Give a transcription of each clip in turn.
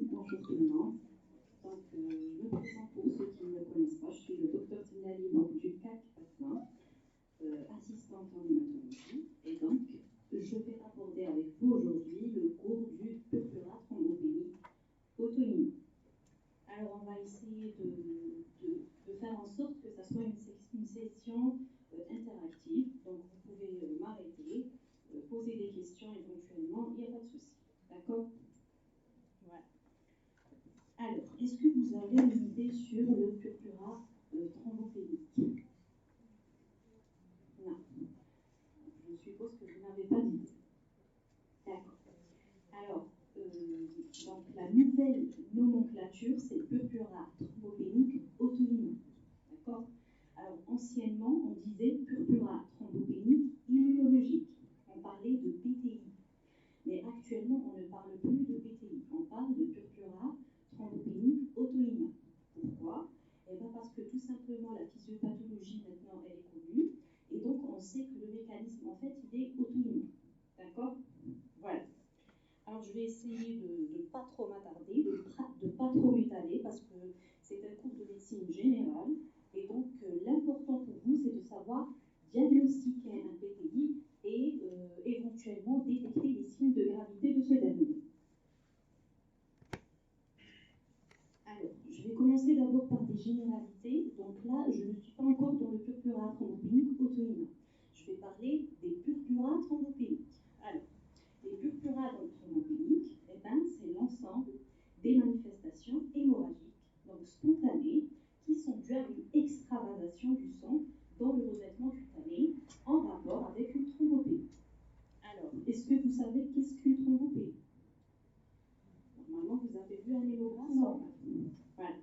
bonjour tout le monde. Donc, je me présente pour ceux qui ne me connaissent pas. Je suis le docteur Tinali du CAC Bassin, assistante en hématologie. Et donc, je vais aborder avec vous aujourd'hui le cours du purpura thrombopénique auto-immune. Alors, on va essayer de faire en sorte que ça soit une session interactive. Donc, vous pouvez m'arrêter, poser des questions éventuellement, il n'y a pas de souci. D'accord ? Voilà. Alors, est-ce que vous avez une idée sur le purpura thrombopénique? Non. Je suppose que vous n'avez pas d'idée. D'accord. Alors, donc la nouvelle nomenclature, c'est le purpura thrombopénique auto-immune. D'accord? Alors, anciennement, on disait purpura thrombopénique immunologique. On parlait de PTI. Mais actuellement, on ne parle plus de PTI. On parle de purpura thrombopénique auto-immune. Pourquoi? Eh bien parce que tout simplement, la physiopathologie, maintenant, elle est connue. Et donc, on sait que le mécanisme, en fait, il est auto-immune. D'accord? Voilà. Alors, je vais essayer de ne pas trop m'attarder, de ne pas trop m'étaler, parce que c'est un cours de médecine générale. Et donc, l'important pour vous, c'est de savoir diagnostiquer un PTI et éventuellement détecter les signes de gravité de ce dernier. Alors, je vais commencer d'abord par des généralités. Donc là, je ne suis pas encore dans le purpura thrombopénique auto-immune. Je vais parler des purpura thrombopéniques. Alors, les purpura thrombopéniques, eh ben, c'est l'ensemble des manifestations hémorragiques, donc spontanées, qui sont dues à une extravasation du sang dans le revêtement cutané en rapport avec une thrombopénie. Alors, est-ce que vous savez qu'est-ce qu'une thrombopénie? Normalement, vous avez vu un hémogramme normal. Voilà.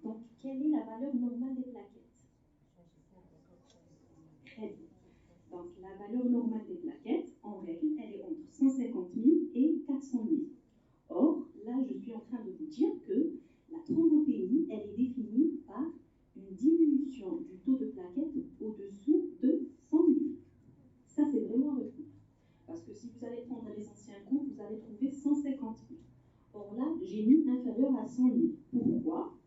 Donc, quelle est la valeur normale des plaquettes? Très bien. Donc, la valeur normale des plaquettes, en règle, elle est entre 150 000 et 400 000. Or, là, je suis en train de vous dire que la thrombopénie, elle est définie par une diminution du taux de plaquettes au-dessous de 100 000. Ça, c'est vraiment à retenir. Parce que si vous allez prendre les anciens cours, vous allez trouver 150 000. Or là, j'ai mis inférieur à 100 000. Pourquoi?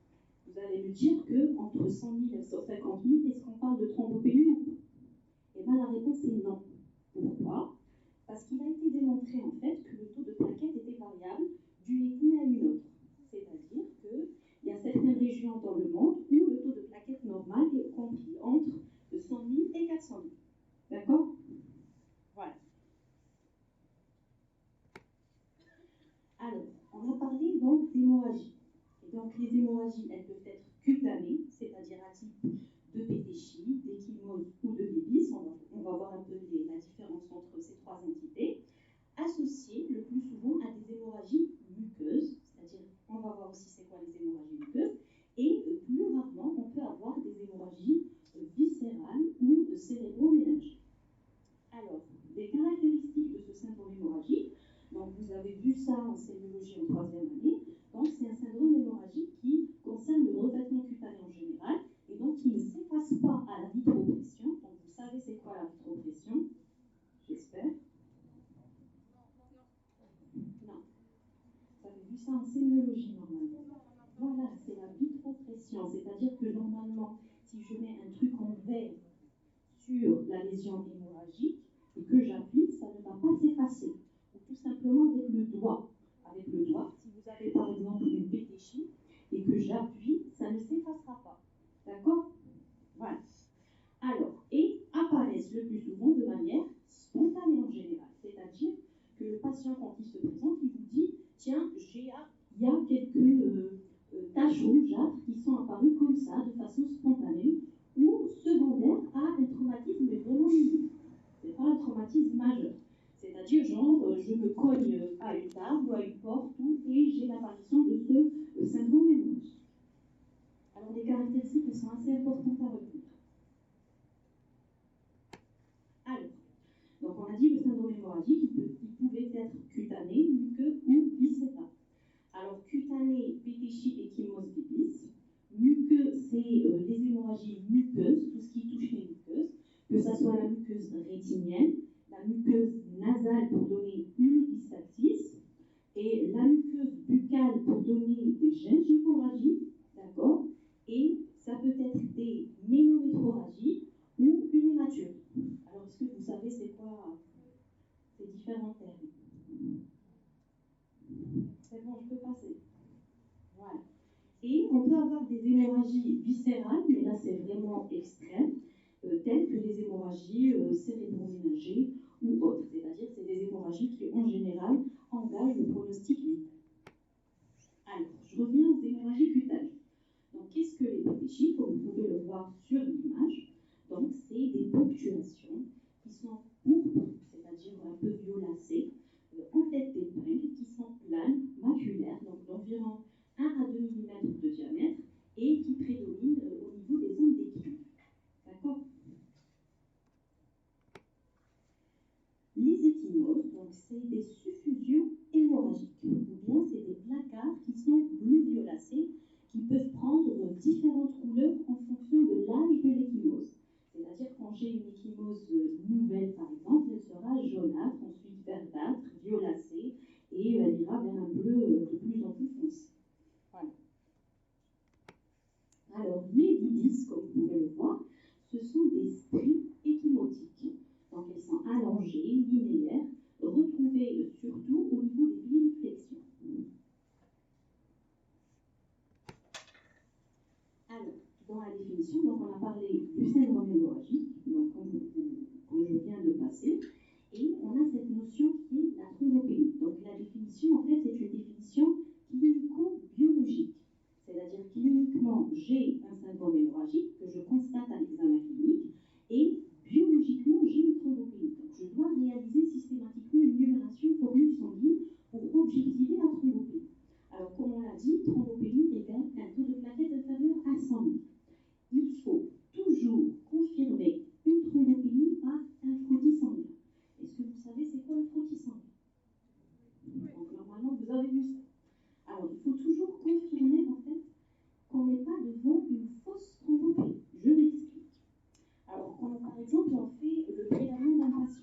Vous allez me dire qu'entre 100 000 et 150 000, est-ce qu'on parle de thrombopénie ou pas? Eh bien, la réponse est non. Pourquoi? Parce qu'il a été démontré en fait que le taux de plaquettes était variable d'une ethnie à une autre. C'est-à-dire qu'il y a certaines régions dans le monde où le taux de plaquettes normal est compris entre 100 000 et 400 000. D'accord? Voilà. Alors, on a parlé donc d'hémorragie. Et donc, les hémorragies, elles peuvent être cutanées, c'est-à-dire à type de pétéchie, d'échymose ou de bébis. On va voir un peu la différence entre ces trois entités. Associées le plus souvent à des hémorragies muqueuses, c'est-à-dire, on va voir aussi c'est quoi les hémorragies muqueuses. Et plus rarement, on peut avoir des hémorragies viscérales ou cérébro-méningées. Alors, les caractéristiques de ce syndrome hémorragique, donc vous avez vu ça en sémiologie en 3e année, donc c'est un syndrome hémorragique qui concerne le revêtement cutané en général, et donc qui ne s'efface pas à la vitropression. Donc vous savez c'est quoi la vitropression? J'espère. Non. Vous avez vu ça en sémiologie normalement. Voilà, c'est la vitropression, c'est-à-dire que normalement, si je mets un truc en verre sur la lésion hémorragique et que j'appuie, ça ne va pas s'effacer. Ou tout simplement avec le doigt. Avec le doigt, si vous avez par exemple une pétéchie et que j'appuie, ça ne s'effacera pas. D'accord? Voilà. Alors, et apparaissent le plus souvent de manière spontanée en général. C'est-à-dire que le patient, quand il se présente, il vous dit « Tiens, il y a quelques taches rougeâtres qui sont apparues comme ça, de façon spontanée, ou secondaire à un traumatisme vraiment minime. » Ce n'est pas un traumatisme majeur. C'est-à-dire, genre, je me cogne à une table ou à une porte et j'ai l'apparition de ce syndrome hémorragique. Alors, les caractéristiques sont assez importantes à retenir. Alors, donc on a dit le syndrome hémorragique, il pouvait être cutané, muqueux ou viscéral. Alors, cutané, pétéchie, échymose, bébis. Muqueux, c'est les hémorragies muqueuses, tout ce qui touche les muqueuses, que ce soit la muqueuse rétinienne, la muqueuse nasale pour donner une epistaxis, et la muqueuse buccale buccale pour donner des gingivorragies, d'accord, et ça peut être des ménométrorragies ou une hématurie. Alors, est-ce que vous savez c'est quoi ces différents termes? C'est bon, je peux passer. Voilà. Et on peut avoir des hémorragies viscérales, mais là c'est vraiment extrême, telles que les hémorragies cérébroménagées ou autres. C'est-à-dire c'est des hémorragies qui en général engagent le pronostic vital. Alors, je reviens aux hémorragies cutanées. Donc, qu'est-ce que les PPJ, comme vous pouvez le voir sur l'image? Donc, c'est des ponctuations qui sont pourpres, c'est-à-dire un peu violacées, en tête d'épingle, qui sont planes, maculaires, donc d'environ 1 à 2 mm de diamètre, et qui prédominent au niveau des zones d'équilibre. D'accord? Les échymoses, donc c'est des suffusions hémorragiques, ou bien c'est des placards qui sont bleu-violacés, qui peuvent prendre différentes couleurs en fonction de l'âge de l'échymose. C'est-à-dire quand j'ai une échymose nouvelle, par exemple, elle sera jaunâtre, ensuite verdâtre, violacée, et elle ira vers un bleu de plus en plus foncé. Voilà. Alors, les bibis, comme vous pouvez le voir, ce sont des stries échymotiques. Donc, elles sont allongées, linéaires, retrouvées surtout au niveau des lignes flexions. Alors, dans la définition, donc on a parlé du syndrome hémorragique, donc comme je viens de passer, et on a cette notion qui est la thrombopénie. Donc la définition, en fait, c'est une définition clinico-biologique, c'est-à-dire cliniquement, j'ai un syndrome hémorragique que je constate à l'examen clinique, et biologiquement, j'ai une thrombopénie. Donc je dois réaliser systématiquement une numération formule sanguine pour objectiver la thrombopénie. Alors, comme on l'a dit, thrombopénie égale un taux de plaquettes inférieur à 100 000. Il faut toujours confirmer une thrombopénie par un frottis sanguin. Est-ce que vous savez c'est quoi le frottis sanguin? Donc, normalement, vous avez vu ça. Alors, il faut toujours confirmer, en fait, qu'on n'est pas devant une fausse thrombopénie. Je m'explique. Alors, quand, par exemple, on fait le prélèvement d'un patient,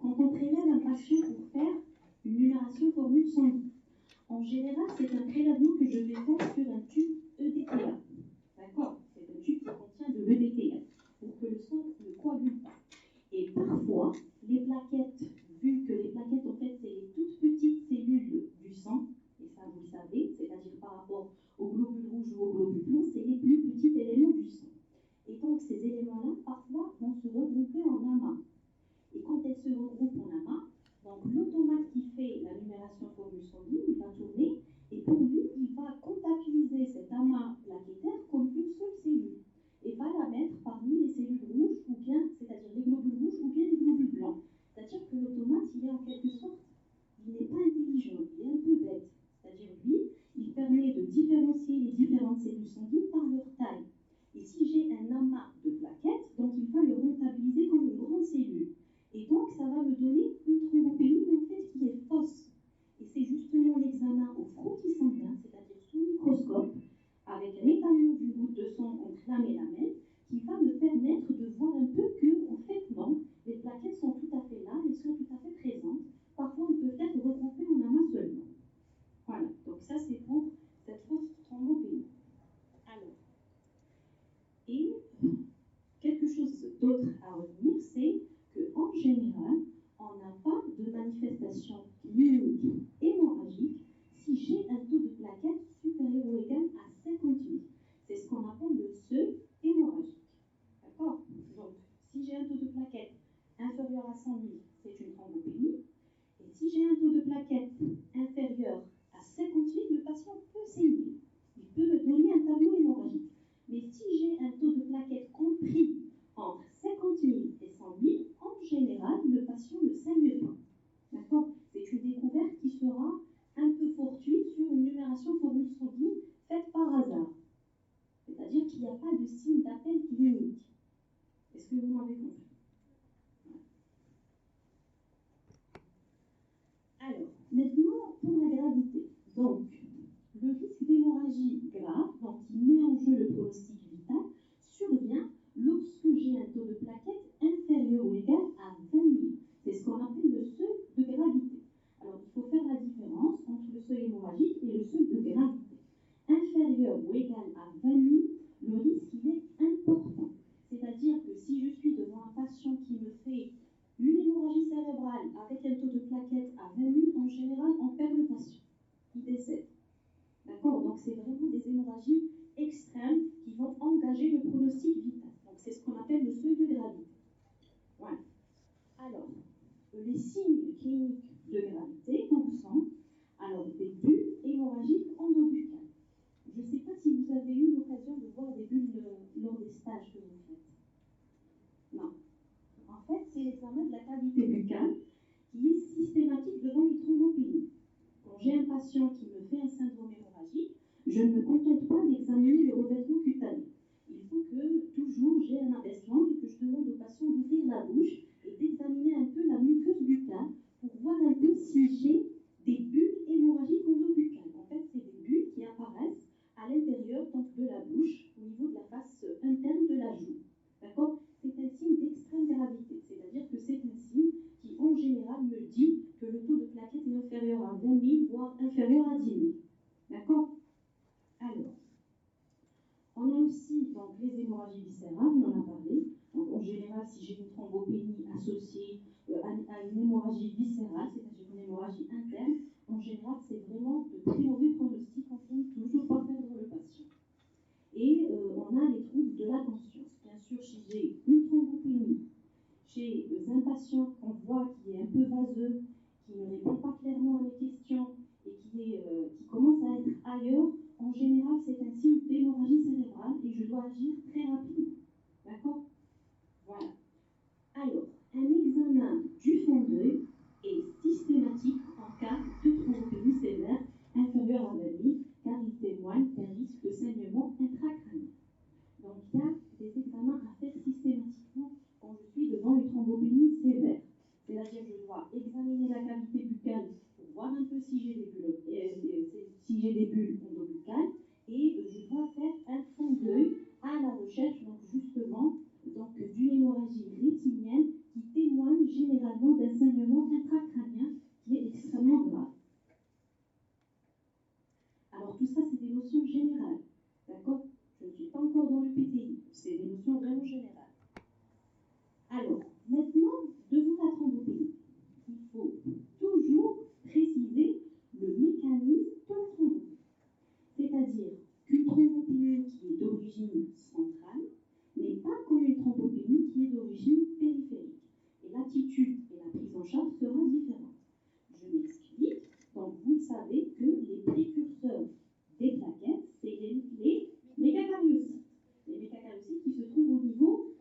quand on prélève un patient pour faire une numération formule sanguine, en général, c'est un prélèvement que je vais faire sur un tube EDTA. D'accord? C'est un tube qui contient de l'EDTA pour que le sang ne coagule pas. Et parfois, les plaquettes, vu que les plaquettes, en fait, c'est les toutes petites cellules du sang, et ça, vous le savez, c'est-à-dire par rapport aux globules rouges ou aux globules blancs, c'est les plus petits éléments du sang. Et donc, ces éléments-là, parfois, vont se regrouper en amas. Et quand elles se regroupent en amas, donc l'automate qui fait la numération formule sanguine, il va tourner, et pour lui, il va comptabiliser cet amas plaquettaire comme une seule cellule, et va la mettre parmi les cellules rouges, ou bien, c'est-à-dire les globules rouges, ou bien les globules blancs. C'est-à-dire que l'automate, il est en quelque sorte, il n'est pas intelligent, il est un peu bête. C'est-à-dire lui, il permet de différencier les différentes cellules sanguines par leur taille. Et si j'ai un amas de plaquettes, donc il va le rentabiliser comme une grande cellule. Et donc, ça va me donner une thrombopénie, mais en fait, qui est fausse. Et c'est justement l'examen au frottis sanguin, c'est-à-dire sous microscope, avec un étalement d'une goutte de sang entre lame et lamelle, qui va me permettre de voir un peu que, en fait, non, les plaquettes sont tout à fait là, elles sont tout à fait présentes. Parfois, elles peuvent être regroupées en amas seulement. Voilà, donc ça, c'est pour cette fausse thrombopénie. Alors, et quelque chose d'autre à retenir, c'est qu'en général, on n'a pas de manifestation clinique hémorragique si j'ai un taux de plaquettes supérieur ou égal à 50 000. C'est ce qu'on appelle le seuil hémorragique. D'accord? Donc, si j'ai un taux de plaquettes inférieur à 100 000, c'est une thrombopénie. Et si j'ai un taux de plaquettes inférieur à 50 000, le patient peut saigner. Il peut me donner un tableau hémorragique. Mais si j'ai un taux de plaquettes compris entre 50 000 et 100 000, en général, le patient ne saigne pas. D'accord? C'est une découverte qui se jeu le pronostic vital survient lorsque j'ai un taux de plaquettes inférieur ou égal à 20 000. C'est ce qu'on appelle le seuil de gravité. Alors, il faut faire la différence entre le seuil hémorragique et le seuil de gravité. Inférieur ou égal à 20 000, le risque il est important. C'est-à-dire que si je suis devant un patient qui me fait une hémorragie cérébrale avec un taux de plaquettes à 20 000, en général, on perd le patient. Il décède. D'accord? Donc, c'est vraiment des hémorragies extrêmes qui vont engager le pronostic vital. Donc, c'est ce qu'on appelle le seuil de gravité. Voilà. Alors, les signes cliniques de gravité donc sont alors des bulles hémorragiques endobuccales. Je ne sais pas si vous avez eu l'occasion de voir des bulles lors des stages que vous faites. Non. En fait, c'est l'examen de la cavité buccale qui est systématique devant une thrombopénie. Quand j'ai un patient qui me fait un syndrome hémorragique, je ne me contente pas d'examiner le revêtement cutané. Il faut que toujours j'ai un abaissement et que je demande au patient d'ouvrir la bouche et d'examiner un peu la muqueuse buccale pour voir un peu si j'ai des bulles hémorragiques endobuccales. En fait, c'est des bulles qui apparaissent à l'intérieur donc, de la bouche, au niveau de la face interne de la joue. D'accord? C'est un signe d'extrême gravité, c'est-à-dire que c'est un signe qui, en général, me dit que le taux de plaquettes est inférieur à 20 000, voire inférieur à 10 000. D'accord? Alors, on a aussi donc, les hémorragies viscérales, on en a parlé. Donc, en général, si j'ai une thrombopénie associée à une hémorragie viscérale, c'est-à-dire une hémorragie interne, en général, c'est vraiment de très mauvais pronostics, on finit toujours par perdre le patient. Et on a les troubles de la conscience. Bien sûr, si j'ai une thrombopénie, chez un patient qu'on voit qui est un peu vaseux, qui ne répond pas clairement à mes questions et qui commence à être ailleurs, en général, c'est un signe d'hémorragie cérébrale et je dois agir très rapidement. D'accord? Voilà. Alors, un examen du fond d'œil est systématique en cas de thrombopénie sévère inférieure à 20 000, car il témoigne d'un risque de saignement intracrânien. Donc, il y a des examens à faire systématiquement quand je suis devant une thrombopénie sévère. C'est-à-dire que je dois examiner la cavité buccale pour voir un peu si j'ai des bulles endobuccales et je dois faire un fond d'œil à la recherche donc justement d'une hémorragie rétinienne qui témoigne généralement d'un saignement intracrânien qui est extrêmement grave. Alors tout ça c'est des notions générales, d'accord? Je ne suis pas encore dans le PTI, c'est des notions vraiment générales. Alors, maintenant, devant la thrombopénie, il faut toujours préciser le mécanisme de la thrombopénie. C'est-à-dire qu'une thrombopénie qui est d'origine centrale n'est pas comme une thrombopénie qui est d'origine périphérique. Et l'attitude et la prise en charge sera différente. Je m'explique. Donc, vous savez que les précurseurs des plaquettes, c'est les mégacariocytes. Les mégacariocytes qui se trouvent au niveau,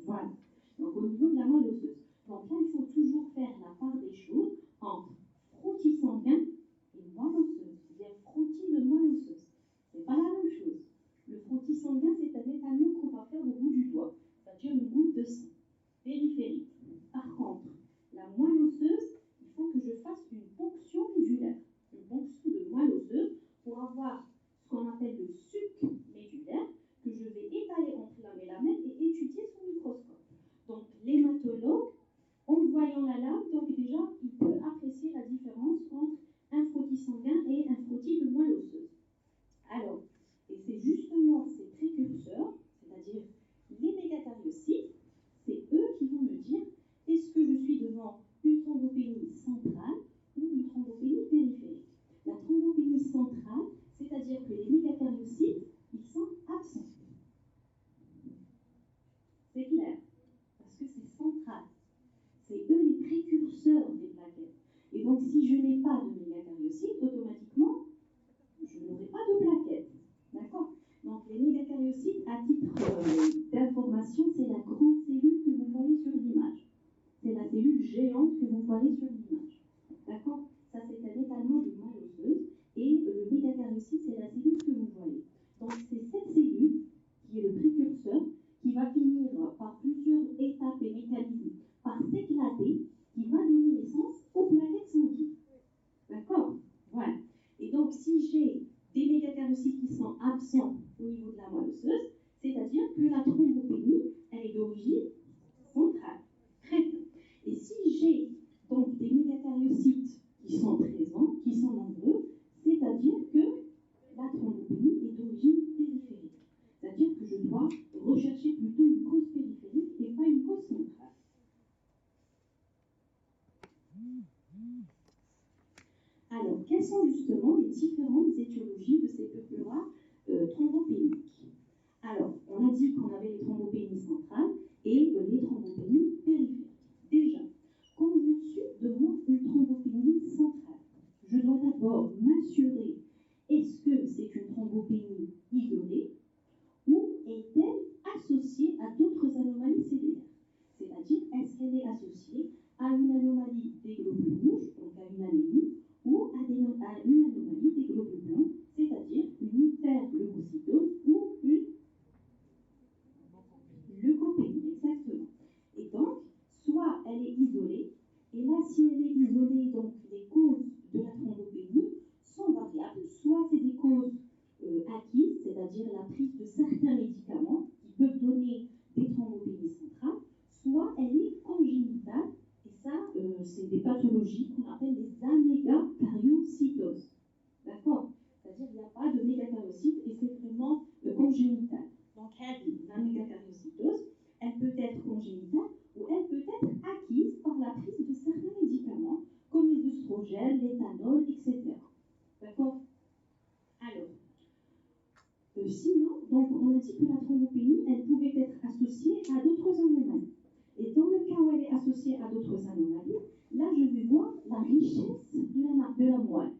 voilà, donc au niveau de la moelle osseuse. Donc là, il faut toujours faire la part des choses entre frottis sanguin et moelle osseuse. C'est-à-dire frottis de moelle osseuse. C'est pas la même chose. Le frottis sanguin, c'est un étalon qu'on va faire au bout du doigt, c'est-à-dire une goutte de sang périphérique. Par contre, la moelle osseuse, il faut que je fasse une ponction médulaire, une ponction de moelle osseuse pour avoir ce qu'on appelle le suc médulaire que je vais étaler entre la mélamine et étudier sous microscope. Donc l'hématologue, en voyant la lame, donc déjà, il peut apprécier la différence entre un frottis sanguin et un frottis de moelle osseuse. Alors, et c'est justement ces précurseurs, c'est-à-dire les mégacariocytes, c'est eux qui vont me dire est-ce que je suis devant une thrombopénie centrale ou une thrombopénie périphérique. La thrombopénie centrale, c'est-à-dire que les mégacariocytes, ils sont absents. C'est clair, parce que c'est central. C'est eux les précurseurs des plaquettes. Et donc, si je n'ai pas de mégacariocytes, automatiquement, je n'aurai pas de plaquettes. D'accord? Donc, les mégacariocytes, à titre d'information, c'est la grande cellule que vous voyez sur l'image. C'est la cellule géante que vous voyez sur l'image. D'accord? Ça, c'est un étalement de moelle osseuse. Et le mégacariocyte, c'est la cellule que vous voyez. Donc, c'est cette cellule qui est le précurseur qui va finir par plusieurs étapes et mécanismes par s'éclater, qui va donner naissance aux plaquettes sanguines. D'accord? Voilà. Et donc, si j'ai des mégacariocytes qui sont absents au niveau de la moelle osseuse, c'est-à-dire que la thrombopénie, elle est d'origine centrale. Très bien. Et si j'ai donc des mégacariocytes qui sont présents, qui sont nombreux, c'est-à-dire que la thrombopénie est d'origine périphérique. C'est-à-dire que je dois rechercher plutôt une cause périphérique et pas une cause centrale. Alors, quelles sont justement les différentes étiologies de ces purpura thrombopéniques? Alors, on a dit qu'on avait les thrombopénies centrales et les thrombopénies périphériques. Déjà, quand je suis devant une thrombopénie centrale, je dois d'abord m'assurer, est-ce que c'est une thrombopénie isolée ou est-elle associée à d'autres anomalies cellulaires? C'est-à-dire, est-ce qu'elle est associée à une anomalie des globules rouges, donc à une anémie, ou à une anomalie des globules blancs, c'est-à-dire une hyperleucocytose ou une leucopénie, exactement. Et donc, soit elle est isolée, et là, si elle est isolée, donc les causes de la thrombopénie sont variables, soit c'est des causes acquises, c'est-à-dire la prise de certains médicaments qui peuvent donner des thrombopénies centrales, soit elle est congénitale, et ça, c'est des pathologies qu'on appelle les amégacariocytoses. D'accord? C'est-à-dire qu'il n'y a pas de mégacariocytes et c'est vraiment congénital. Donc, l'amégacariocytose, elle peut être congénitale ou elle peut être acquise par la prise de certains médicaments, comme les œstrogènes, l'éthanol, etc. D'accord? Alors, sinon, donc, on a dit que la thrombopénie, elle pouvait être associée à d'autres anomalies. Et dans le cas où elle est associée à d'autres anomalies, là, je vais voir la richesse de la moelle.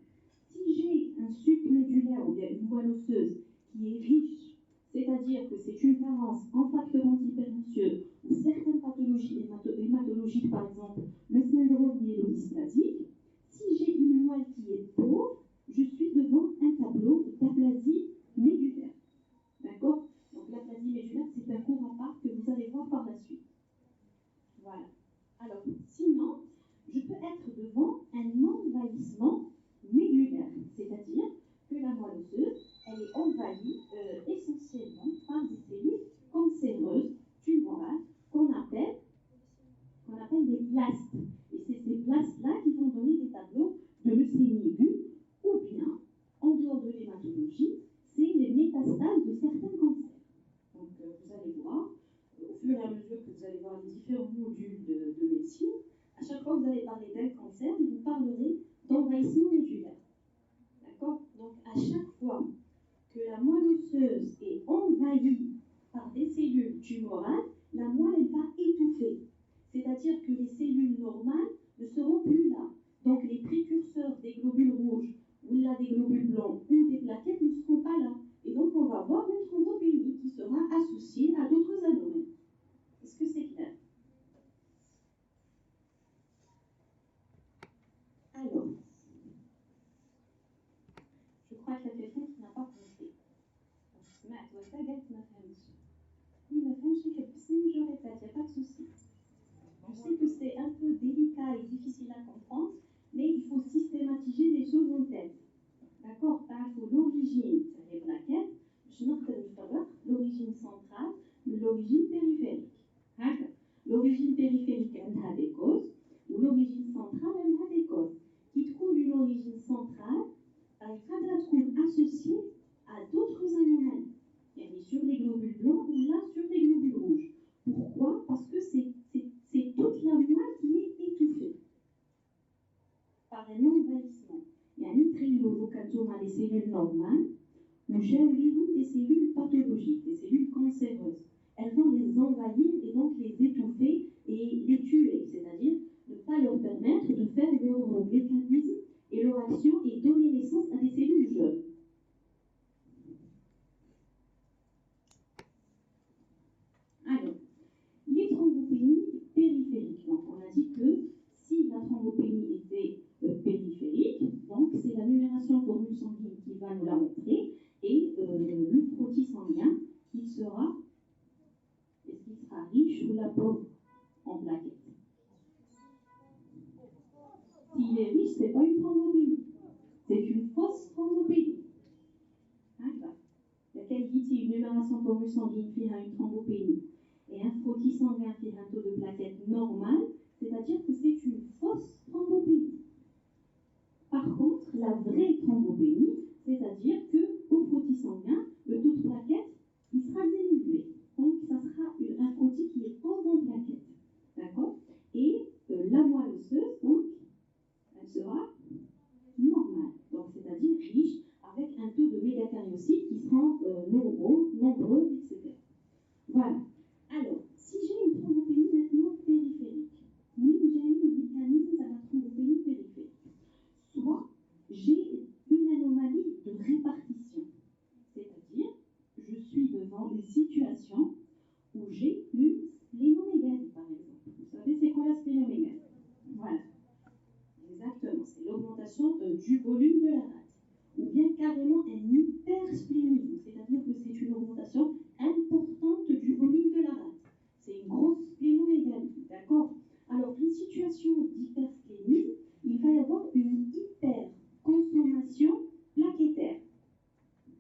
Si j'ai un suc médulaire ou bien une moelle osseuse qui est riche, c'est-à-dire que c'est une carence en facteurs antipernicieux ou certaines pathologies hématologiques, par exemple le syndrome myélodysplasique, si j'ai une moelle qui est pauvre, je suis devant un tableau d'aplasie médulaire. D'accord? Donc l'aplasie médulaire, c'est un cours à part que vous allez voir par la suite. Voilà. Alors, sinon, je peux être devant un envahissement médulaire, c'est-à-dire que la moelle osseuse, elle est envahie essentiellement par des cellules cancéreuses, tumorales, qu'on appelle des plastes. Et c'est ces plastes-là qui vont donner des tableaux de leucémie aiguë, ou bien, en dehors de l'hématologie, c'est les métastases de certains cancers. Donc, vous allez voir, au fur et à mesure que vous allez voir les différents modules de médecine, à chaque fois que vous allez parler d'un cancer, vous parlerez d'envahissement médulaire. D'accord? Donc, à chaque fois que la moelle osseuse est envahie par des cellules tumorales, la moelle, elle va étouffer. C'est-à-dire que les cellules normales ne seront plus là. Donc, les précurseurs des globules rouges, ou là des globules blancs, ou des plaquettes ne seront pas là. Et donc, on va avoir une thrombopénie qui sera associée à d'autres anomalies. Est-ce que c'est clair? Alors, je crois qu'il y a quelqu'un qui n'a pas compris. سمعت وقتها قالت ما فهمتش. Oui, ما فهمتش يحبسني je répète, il n'y a pas de souci. Je sais que c'est un peu délicat et difficile à comprendre, mais il faut systématiser les choses en tête. D'accord? Il faut l'origine, c'est les plaquettes, je n'entends l'origine centrale, l'origine périphérique. L'origine périphérique, elle a des causes, ou l'origine centrale, elle a des causes. Qui trouve une origine centrale, elle sera associée à d'autres anomalies. Elle est sur les globules blancs ou là sur les globules rouges. Pourquoi? Parce que c'est toute la moelle qui est étouffée par un envahissement. Il y a une trilobocatoma des cellules normales ou des cellules pathologiques, des cellules cancéreuses. Elles vont les envahir et donc les étouffer et les tuer, c'est-à-dire ne pas leur permettre de faire leur mécanisme et leur action et donner naissance à des cellules jeunes. Alors, les thrombopénies périphériques. Donc, on a dit que si la thrombopénie était périphérique, donc c'est la numération formule sanguine qui va nous la montrer, et le frottis sanguin, est-ce qu'il sera riche ou la pauvre en plaquettes? S'il est riche, ce n'est pas une thrombopénie, c'est une fausse thrombopénie. D'accord. une numération formule sanguine qui a une thrombopénie et un frottis sanguin qui a un taux de plaquettes normal, c'est-à-dire que c'est une fausse thrombopénie. Par contre, la vraie thrombopénie, c'est-à-dire qu'au frottis sanguin, le taux de plaquettes, il sera diminué. Donc, ça sera un frottis qui est pauvre en plaquettes. D'accord? Et la moelle osseuse, donc, elle sera normale. Donc, c'est-à-dire riche, avec un taux de mégakaryocytes qui seront nombreux, etc. Voilà. Alors, si j'ai une thrombopénie maintenant périphérique, j'ai le mécanisme de la thrombopénie périphérique. Soit j'ai une anomalie de répartition, c'est-à-dire je suis devant une situation où j'ai une splénomégalie, par exemple. Vous savez c'est quoi la splénomégalie? Voilà, exactement, c'est l'augmentation du volume de la rate, ou bien carrément un hypersplénisme, c'est-à-dire que c'est une augmentation importante du volume de la rate. C'est une grosse splénomégalie, d'accord? Alors, une situation d'hypersplénisme, il va y avoir une hyperconsommation plaquettaire.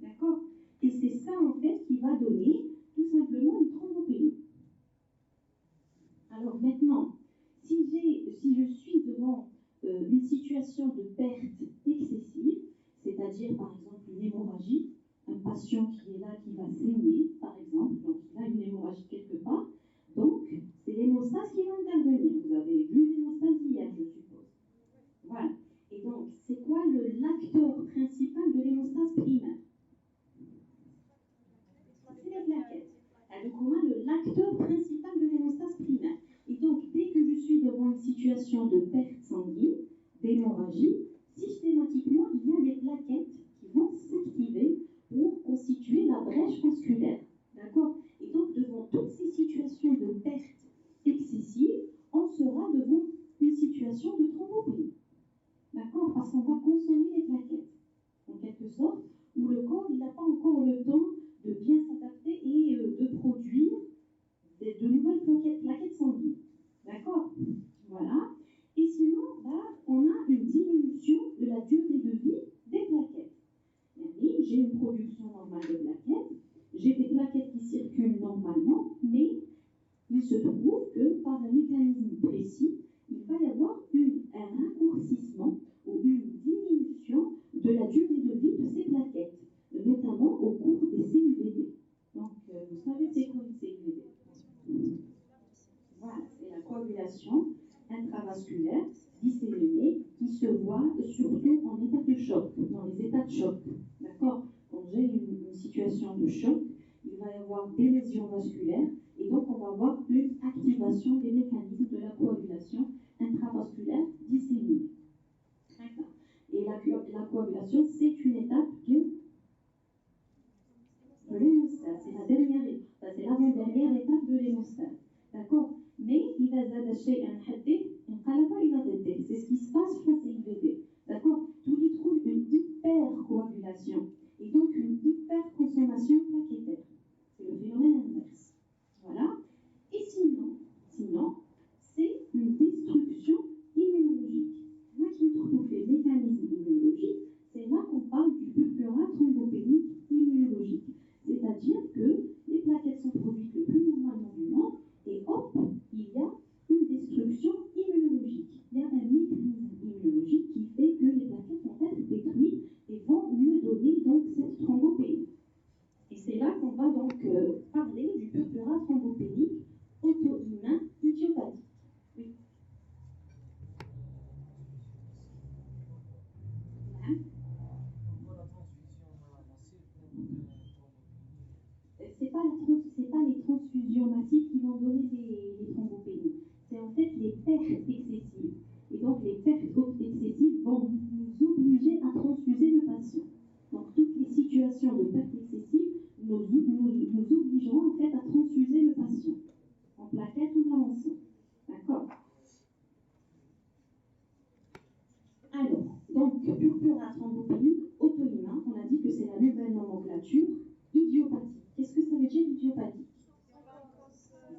D'accord? Et c'est ça, en fait, qui va donner tout simplement une thrombopénie. Alors maintenant, si je suis devant une situation de perte excessive, c'est-à-dire par exemple une hémorragie, un patient qui est là, qui va saigner, par exemple, donc il a une hémorragie quelque part, donc c'est l'hémostase qui va intervenir. Vous avez vu l'hémostase hier, je suppose. Voilà. Et donc, c'est quoi l'acteur principal de l'hémostase primaire? C'est les plaquettes. Donc, on a l'acteur principal de l'hémostase primaire. Et donc, dès que je suis devant une situation de perte sanguine, d'hémorragie, systématiquement, il y a des plaquettes qui vont s'activer pour constituer la brèche vasculaire. D'accord? Et donc, devant toutes ces situations de perte excessive, on sera devant une situation de thrombopénie. D'accord? Parce qu'on va consommer les plaquettes, en quelque sorte, où le corps n'a pas encore le temps de bien s'adapter et de produire de nouvelles plaquettes sanguines. D'accord? Voilà. Et sinon, on a une diminution de la durée de vie des plaquettes. J'ai une production normale de plaquettes, j'ai des plaquettes qui circulent normalement, mais il se trouve que par un mécanisme précis, il va y avoir un raccourcissement ou une diminution de la durée de vie de ces plaquettes, notamment au cours des CUVD. Donc, vous savez c'est quoi une CUVD? Voilà, c'est la coagulation intravasculaire disséminée qui se voit surtout en état de choc, dans les états de choc. D'accord? Quand j'ai une situation de choc, il va y avoir des lésions vasculaires et donc on va avoir une activation des mécanismes de la coagulation intravasculaire disséminée. D'accord. Et la coagulation, c'est une étape de l'hémostase. C'est la dernière étape, c'est l'avant-dernière étape de l'hémostase. D'accord? Mais il a zadaché un hadith, c'est ce qui se passe face à l'IVD. D'accord? Tout il trouve une hypercoagulation et donc une hyperconsommation plaquettaire. C'est le phénomène inverse. Voilà. Et sinon, c'est une destruction immunologique. Là qui trouve les mécanismes immunologiques, c'est là qu'on parle du purpura thrombopénique immunologique. C'est-à-dire que les plaquettes sont produites le plus normalement du monde et hop, il y a une destruction immunologique. Il y a un mécanisme immunologique qui fait que les plaquettes vont être détruites et vont me donner donc cette thrombopénie. Et c'est là qu'on va donc parler du purpura thrombopénique auto-immun idiopathique. Oui. C'est pas les transfusions massives qui vont donner les thrombopénies. C'est en fait les pertes excessives. Et donc les pertes excessives vont nous obliger à transfuser le patient. Donc toutes les situations de pertes excessives nous obligeront en fait à transfuser le patient en plaquettes ou en sang. D'accord? Alors, donc purpura thrombopénique auto-immun, on a dit que c'est la nouvelle nomenclature idiopathique. Qu'est-ce que ça veut dire idiopathique?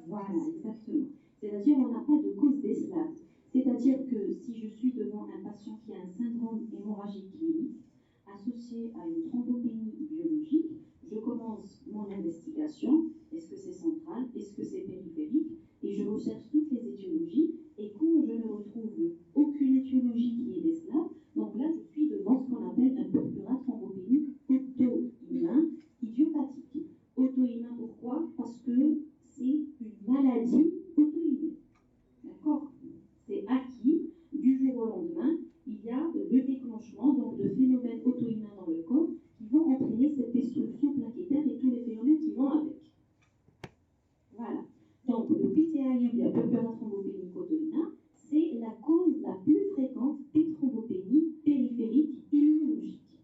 Voilà, exactement. C'est-à-dire on n'a pas de cause d'esclave. C'est-à-dire que si je suis devant un patient qui a un syndrome hémorragique clinique associé à une thrombopénie biologique, je commence investigation. Est-ce que c'est central? Est-ce que c'est périphérique? Et je recherche toutes les étiologies. Et quand je ne retrouve aucune étiologie qui est des Slaves, donc là, je suis devant ce qu'on appelle un purpura thrombopénique auto-immun idiopathique. Auto-immun, pourquoi? Parce que c'est une maladie auto-immune. D'accord? C'est acquis du jour au lendemain. Il y a le déclenchement donc, de phénomènes auto-immuns dans le corps qui vont entraîner cette destruction plaquettaire et tous les phénomènes qui vont avec. Voilà. Donc, le PTAI, ou bien purpura thrombopénique auto-immun, c'est la cause la plus fréquente des thrombopénies périphériques immunologiques.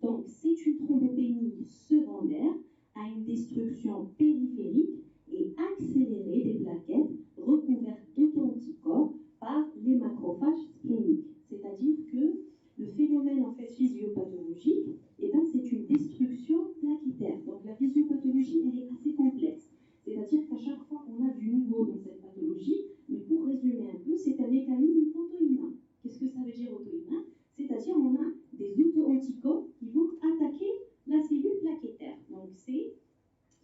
Donc, c'est une thrombopénie secondaire à une destruction périphérique et accélérée des plaquettes recouvertes d'auto-anticorps par les macrophages spléniques. C'est-à-dire que le phénomène en fait physiopathologique, eh ben, c'est une destruction plaquettaire. Donc, la physiopathologie, elle est assez complexe. C'est-à-dire qu'à chaque fois, on a du nouveau dans cette pathologie, mais pour résumer un peu, c'est un mécanisme auto-immun. Qu'est-ce que ça veut dire auto-immun? C'est-à-dire qu'on a des auto-anticorps qui vont attaquer la cellule plaquettaire. Donc, c'est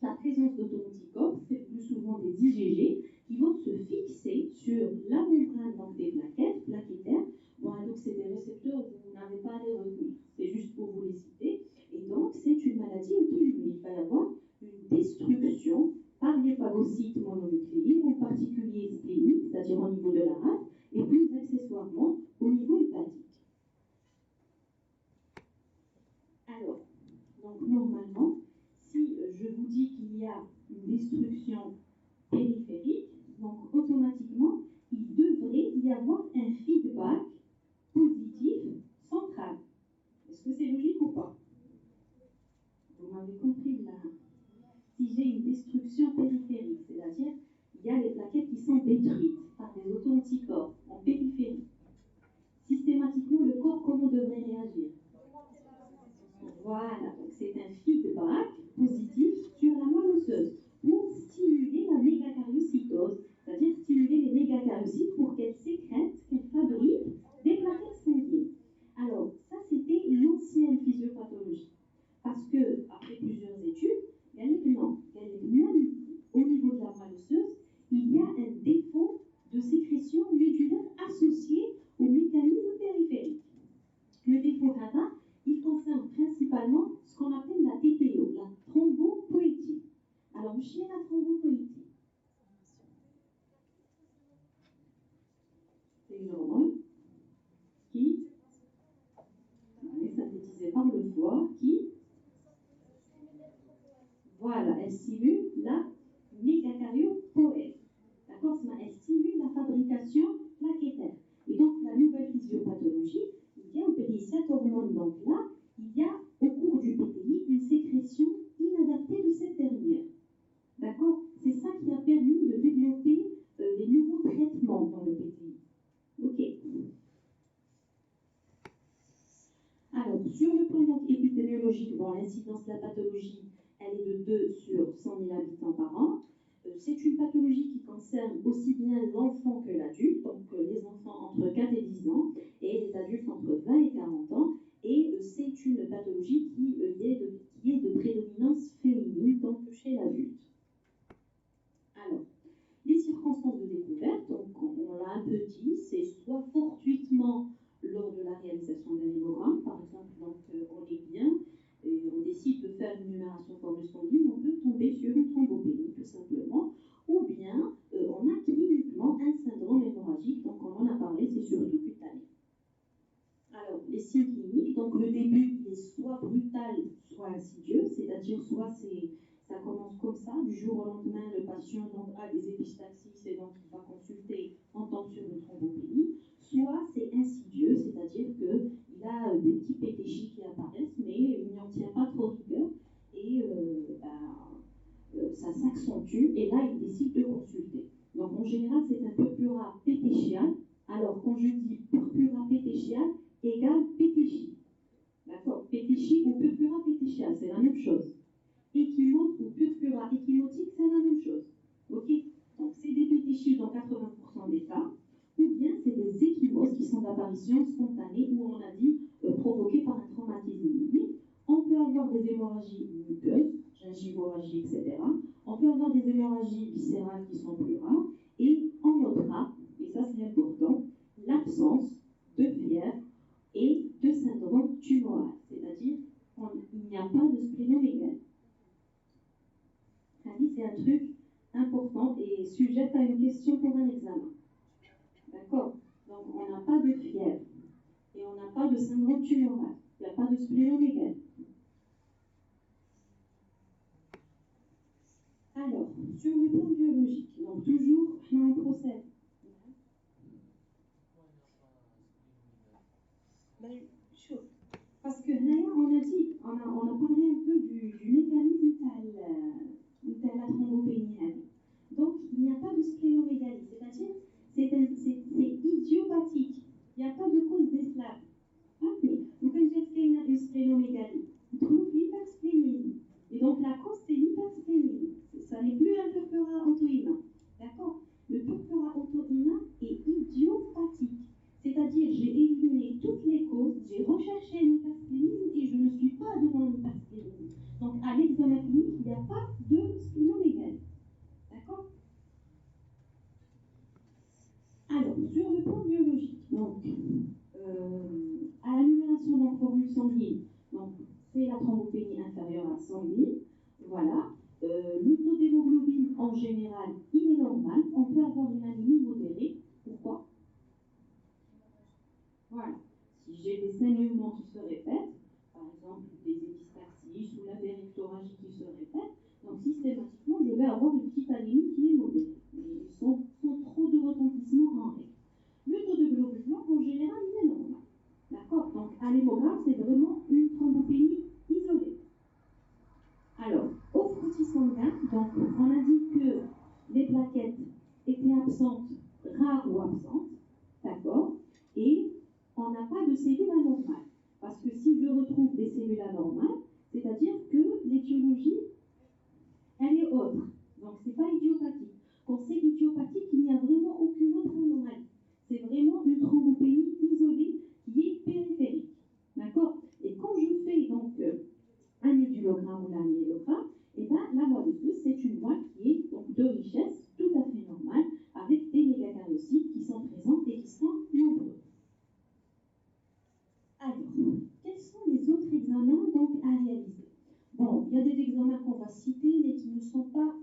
la présence d'auto-anticorps, c'est plus souvent des IgG, qui vont se fixer sur la membrane donc des plaquettes plaquettaires. Bon, donc, c'est des récepteurs, vous n'avez pas à les retenir. C'est juste pour vous les citer. Et donc, c'est une maladie auto-immune. Il va y avoir une destruction par les phagocytes mononucléés, en particulier spléniques, c'est-à-dire au niveau de la race, et plus accessoirement au niveau hépatique. Alors, donc normalement, si je vous dis qu'il y a une destruction périphérique, donc automatiquement, il devrait y avoir un feedback positif central. Est-ce que c'est logique ou pas? Vous m'avez compris là. Si j'ai une destruction périphérique, c'est-à-dire il y a les plaquettes qui sont détruites par des auto-anticorps en périphérie, systématiquement, le corps, comment devrait réagir? Voilà, donc c'est un feedback positif sur la moelle osseuse pour stimuler la mégakaryocytose, c'est-à-dire stimuler les mégakaryocytes pour qu'elles sécrètent, qu'elles fabriquent des plaquettes sanguines. Alors, ça, c'était l'ancienne physiopathologie. Parce que, après plusieurs études, même au niveau de la moelle osseuse, il y a un défaut de sécrétion médulaire associé au mécanisme périphérique. Le défaut CADA, il concerne principalement ce qu'on appelle la TPO, la thrombopoïétie. Alors, où est la thrombopoïétie? C'est une hormone qui est synthétisée par le foie, qui voilà, elle stimule la mégakaryopoèse. D'accord? Elle stimule la fabrication plaquettaire. Et donc, la nouvelle physiopathologie, il y a cette hormone. Donc là, il y a, au cours du PTI, une sécrétion inadaptée de cette dernière. D'accord? C'est ça qui a permis de développer les nouveaux traitements dans le PTI. OK. Alors, sur le plan donc, épidémiologique, bon, l'incidence de la pathologie, elle est de 2 sur 100 000 habitants par an. C'est une pathologie qui concerne aussi bien l'enfant que l'adulte, donc les enfants entre 4 et 10 ans, et les adultes entre 20 et 40 ans. Et c'est une pathologie qui est de prédominance féminine, donc chez l'adulte. Alors, les circonstances de découverte, donc on l'a un peu dit, c'est soit fortuitement lors de la réalisation d'un hémogramme, par exemple, donc on est bien, et on décide de faire une numération formule sanguine, on peut tomber sur une thrombopénie tout simplement, ou bien on a cliniquement un syndrome hémorragique, donc on en a parlé, c'est surtout cutané. Alors, les signes cliniques, donc le début il est soit brutal, soit insidieux, c'est-à-dire soit ça commence comme ça, du jour au lendemain, le patient donc, a des épistaxis et donc il va consulter en temps sur une thrombopénie, soit c'est insidieux, c'est-à-dire qu'il a des petits pétéchis qui apparaissent, mais il n'en tient pas trop rigueur, et ça s'accentue, et là il décide de consulter. Donc en général, c'est un purpura pétéchial. Alors quand je dis purpura pétéchial, égale pétéchie. D'accord? Pétéchie ou purpura pétéchial, c'est la même chose. Échymose ou purpura échymotique, c'est la même chose. Ok? Donc c'est des pétéchies dans 80% des cas, ou bien c'est des échymoses qui sont d'apparition spontanée, où on a dit provoquées par un traumatisme minique. On peut avoir des hémorragies muqueuses, gingivo d'hémorragie, etc. On peut avoir des hémorragies viscérales qui sont plus rares, et on notera, et ça c'est important, l'absence de fièvre et de syndrome tumoral, c'est-à-dire qu'il n'y a pas de splénomégalie. C'est un truc important et sujet à une question pour un examen. D'accord? Donc on n'a pas de fièvre et on n'a pas de syndrome tumoral, il n'y a pas de splénomégalie. Alors, sur le plan biologique, donc toujours on procède. Parce que là, on a dit, on a parlé un peu du mécanisme de la thrombopénie. Donc, il n'y a pas de splénomégalie, c'est-à-dire c'est idiopathique. Il n'y a pas de cause d'esclave. Mais, donc, quand il y a une splénomégalie, on trouve l'hypersplénisme. Et donc, la cause, c'est l'hypersplénisme. Ça n'est plus un purpura auto-immun. D'accord? Le purpura auto-immun est idiopathique. C'est-à-dire, j'ai éliminé toutes les causes, j'ai recherché l'hypersplénisme et je ne suis pas devant l'hypersplénisme. Donc, à l'examen clinique, il n'y a pas de splénomégalie. D'accord? Alors, sur le plan biologique, donc, à l'annulation de la formule sanguine, donc, c'est la thrombopénie inférieure à 100 000. Voilà. Le taux d'hémoglobine, en général, il est normal. On peut avoir une anémie modérée. Pourquoi? Voilà. Si j'ai des saignements qui se répètent, par exemple des épistaxis ou la périctorragie qui se répètent, donc systématiquement, je vais avoir une petite anémie qui est modérée. Mais sans trop de retentissement en règle. Le taux de globules blancs, en général, il est normal. D'accord? Donc, à l'hémogramme, c'est vraiment une thrombopénie isolée. Alors, au frottis sanguin, donc, on a dit que les plaquettes étaient absentes, rares ou absentes. D'accord? Et on n'a pas de cellules anormales. Parce que si je retrouve des cellules anormales, c'est-à-dire que l'étiologie, elle est autre. Donc, ce n'est pas idiopathique. Quand c'est idiopathique, il n'y a vraiment aucune autre anomalie. C'est vraiment une thrombopénie isolée qui est périphérique. D'accord? Et quand je fais donc un édulogramme ou l'annulogramme, et bien la moelle osseuse, c'est une moelle qui est donc de richesse tout à fait normale, avec des mégacariocytes qui sont présents et qui sont nombreux. Alors, quels sont les autres examens donc à réaliser? Bon, il y a des examens qu'on va citer, mais qui ne sont pas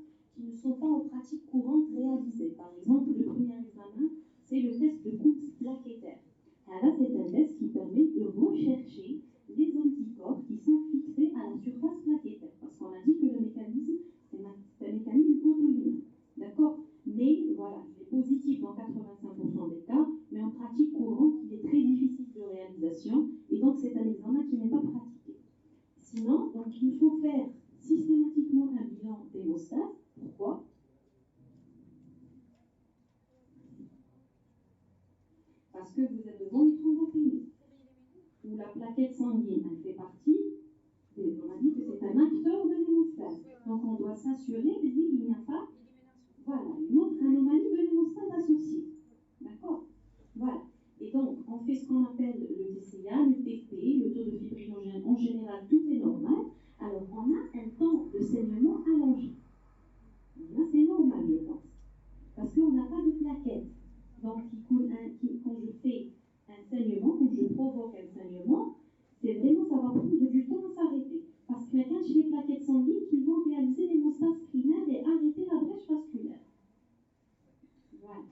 en pratique courante réalisés. Par exemple, le premier examen, c'est le test de Coutts plaquettaire. Là, c'est un test qui permet de rechercher les anticorps qui sont fixés à la surface plaquettaire. Parce qu'on a dit que le mécanisme, c'est un mécanisme auto-immun. D'accord? Mais voilà, il est positif dans 85% des cas, mais en pratique courante, il est très difficile de réalisation, et donc c'est un examen qui n'est pas pratiqué. Sinon, donc, il faut faire systématiquement un bilan d'hémostase. Pourquoi? Parce que vous êtes devant une thrombopénie, où la plaquette sanguine, elle fait partie, on a dit que c'est un acteur de l'hémostase. Donc on doit s'assurer qu'il n'y a pas une autre anomalie de l'hémostase associée. D'accord? Voilà. Et donc, on fait ce qu'on appelle le TCA, le TP, le taux de fibrinogène. En général, tout est normal. Alors, on a un temps de saignement allongé. Là, c'est normal, je pense. Parce qu'on n'a pas de plaquette. Donc, quand je fais un saignement, quand je provoque un saignement, c'est vraiment, ça va prendre du temps à s'arrêter. Parce qu'il y a qu'un chez les plaquettes sanguines qui vont réaliser l'hémostase primaire et arrêter la brèche vasculaire. Voilà.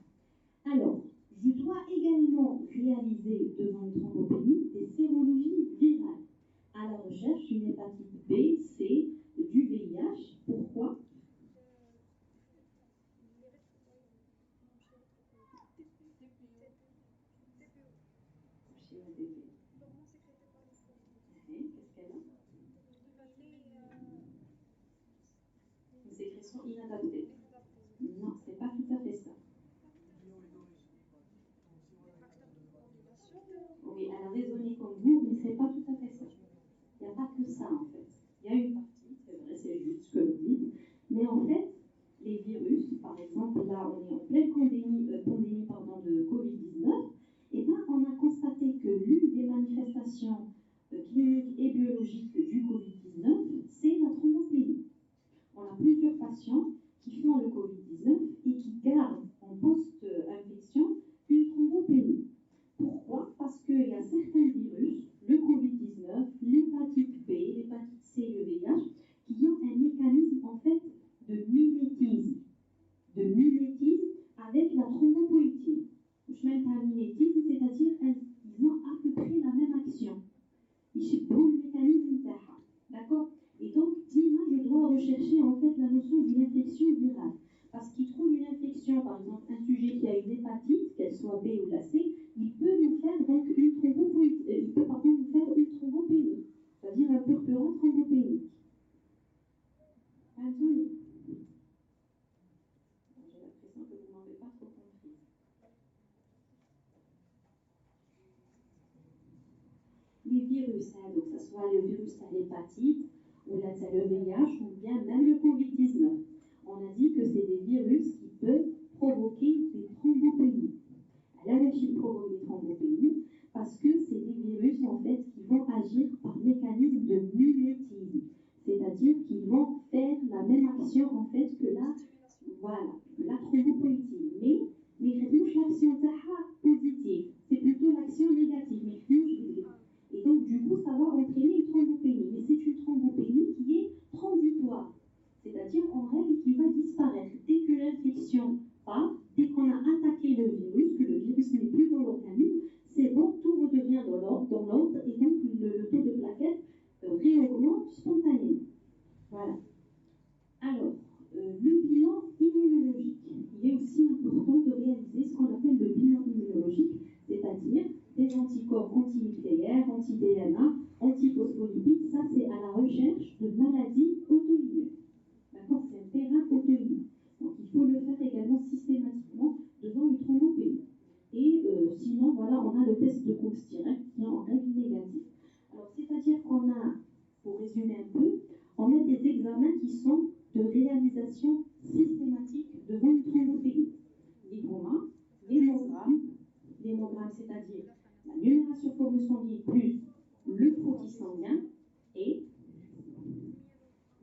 Alors, je dois également réaliser devant une thrombopénie des sérologies virales à la recherche d'une hépatite B, C, du VIH. Pourquoi? Qu'est-ce qu'elle a? Une sécrétion inadaptée. Non, c'est pas tout à fait ça. Oui, elle a raisonné comme vous, mais c'est pas tout à fait ça. Il n'y a pas que ça en fait. Il y a une partie, c'est vrai, c'est juste ce que vous dites, mais en fait, les virus, par exemple, là on est en pleine pandémie de Covid-19, et bien on a constaté que l'une des manifestations cliniques et biologiques du Covid-19, c'est la thrombopénie. On patients qui font le Covid-19 et qui gardent en post-infection une thrombopénie. Pourquoi? Parce qu'il y a certains virus, le Covid-19, l'hépatite B, l'hépatite C et le VIH, qui ont un mécanisme en fait de mimétisme avec la thrombopoïétine. Je mets un mimétisme, c'est-à-dire ils ont à peu près la même action. Ils ont le mécanisme d'Aha. D'accord? Et donc, Dina, je dois rechercher en fait la notion d'une infection virale. Parce qu'il trouve une infection, par exemple, un sujet qui a une hépatite, qu'elle soit B ou la C, il peut nous faire donc une thrombopénie, c'est-à-dire un purpura thrombopénique. Anthony, j'ai l'impression que vous n'avez pas trop compris. Les virus, donc que ce soit le virus à l'hépatite, ou la le VIH, ou bien même le Covid-19, on a dit que c'est des virus qui peuvent provoquer des thrombopénies. La machine provoque des thrombopénies parce que c'est des virus en fait qui vont agir par mécanisme de mimétisme, c'est-à-dire qu'ils vont faire la même action en fait que la thrombopénie, mais touche l'action positive, c'est plutôt l'action négative, mais et donc du coup ça va entraîner une thrombopénie, mais c'est une thrombopénie qui est transitoire, c'est-à-dire en règle qui va disparaître dès que l'infection part, dès qu'on a attaqué le virus, que le virus n'est plus dans l'organisme, c'est bon, tout redevient dans l'ordre et donc le taux de plaquettes réaugmente spontanément. Voilà. Alors, le bilan immunologique, il est aussi important de réaliser ce qu'on appelle le bilan immunologique, c'est-à-dire des anticorps antinucléaires, anti-DNA, anti-phospholipides. Ça, c'est à la recherche de maladies auto-immunes. D'accord? C'est un terrain auto-immune. Donc, il faut le faire également systématiquement devant une thrombopénie. Et sinon, voilà, on a le test de Cook-Styrene qui est en règle négative. Alors, c'est-à-dire qu'on a, pour résumer un peu, on a des examens qui sont de réalisation systématique devant une thrombopénie. L'hypoma, l'hémogramme, c'est-à-dire la numération forme sanguine plus le frottis sanguin et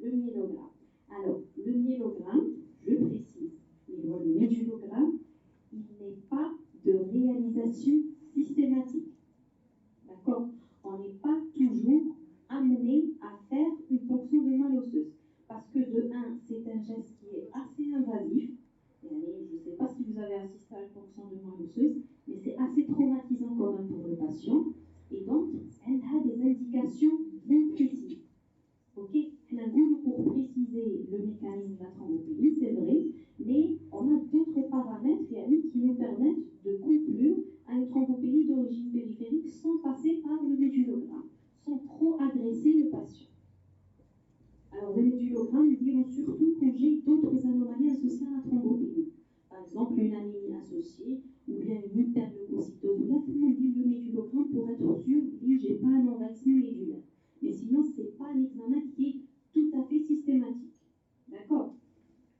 le myélogramme. Alors, le myélogramme, je précise, le médulogramme, il n'est pas de réalisation systématique. D'accord? On n'est pas toujours amené à faire une ponction de moelle osseuse. Parce que de 1, c'est un geste qui est assez invasif. Je ne sais pas si vous avez assisté à une ponction de moelle osseuse, mais c'est assez traumatisant quand même pour le patient. Et donc, elle a des indications bien précises. Ok, pour préciser le mécanisme de la thrombopénie, c'est vrai, mais on a d'autres paramètres qui nous permettent de conclure à une thrombopénie d'origine périphérique sans passer par le médulogramme, sans trop agresser le patient. Alors, le médulogramme, nous dirons surtout quand j'ai d'autres anomalies associées à la thrombopénie. Par exemple, une anémie associée ou bien une hyperleucocytose. Là, tout le monde dit le médulogramme pour être sûr, oui, je n'ai pas un envahissement médulaire. Mais sinon, ce n'est pas un examen qui est tout à fait systématique. D'accord?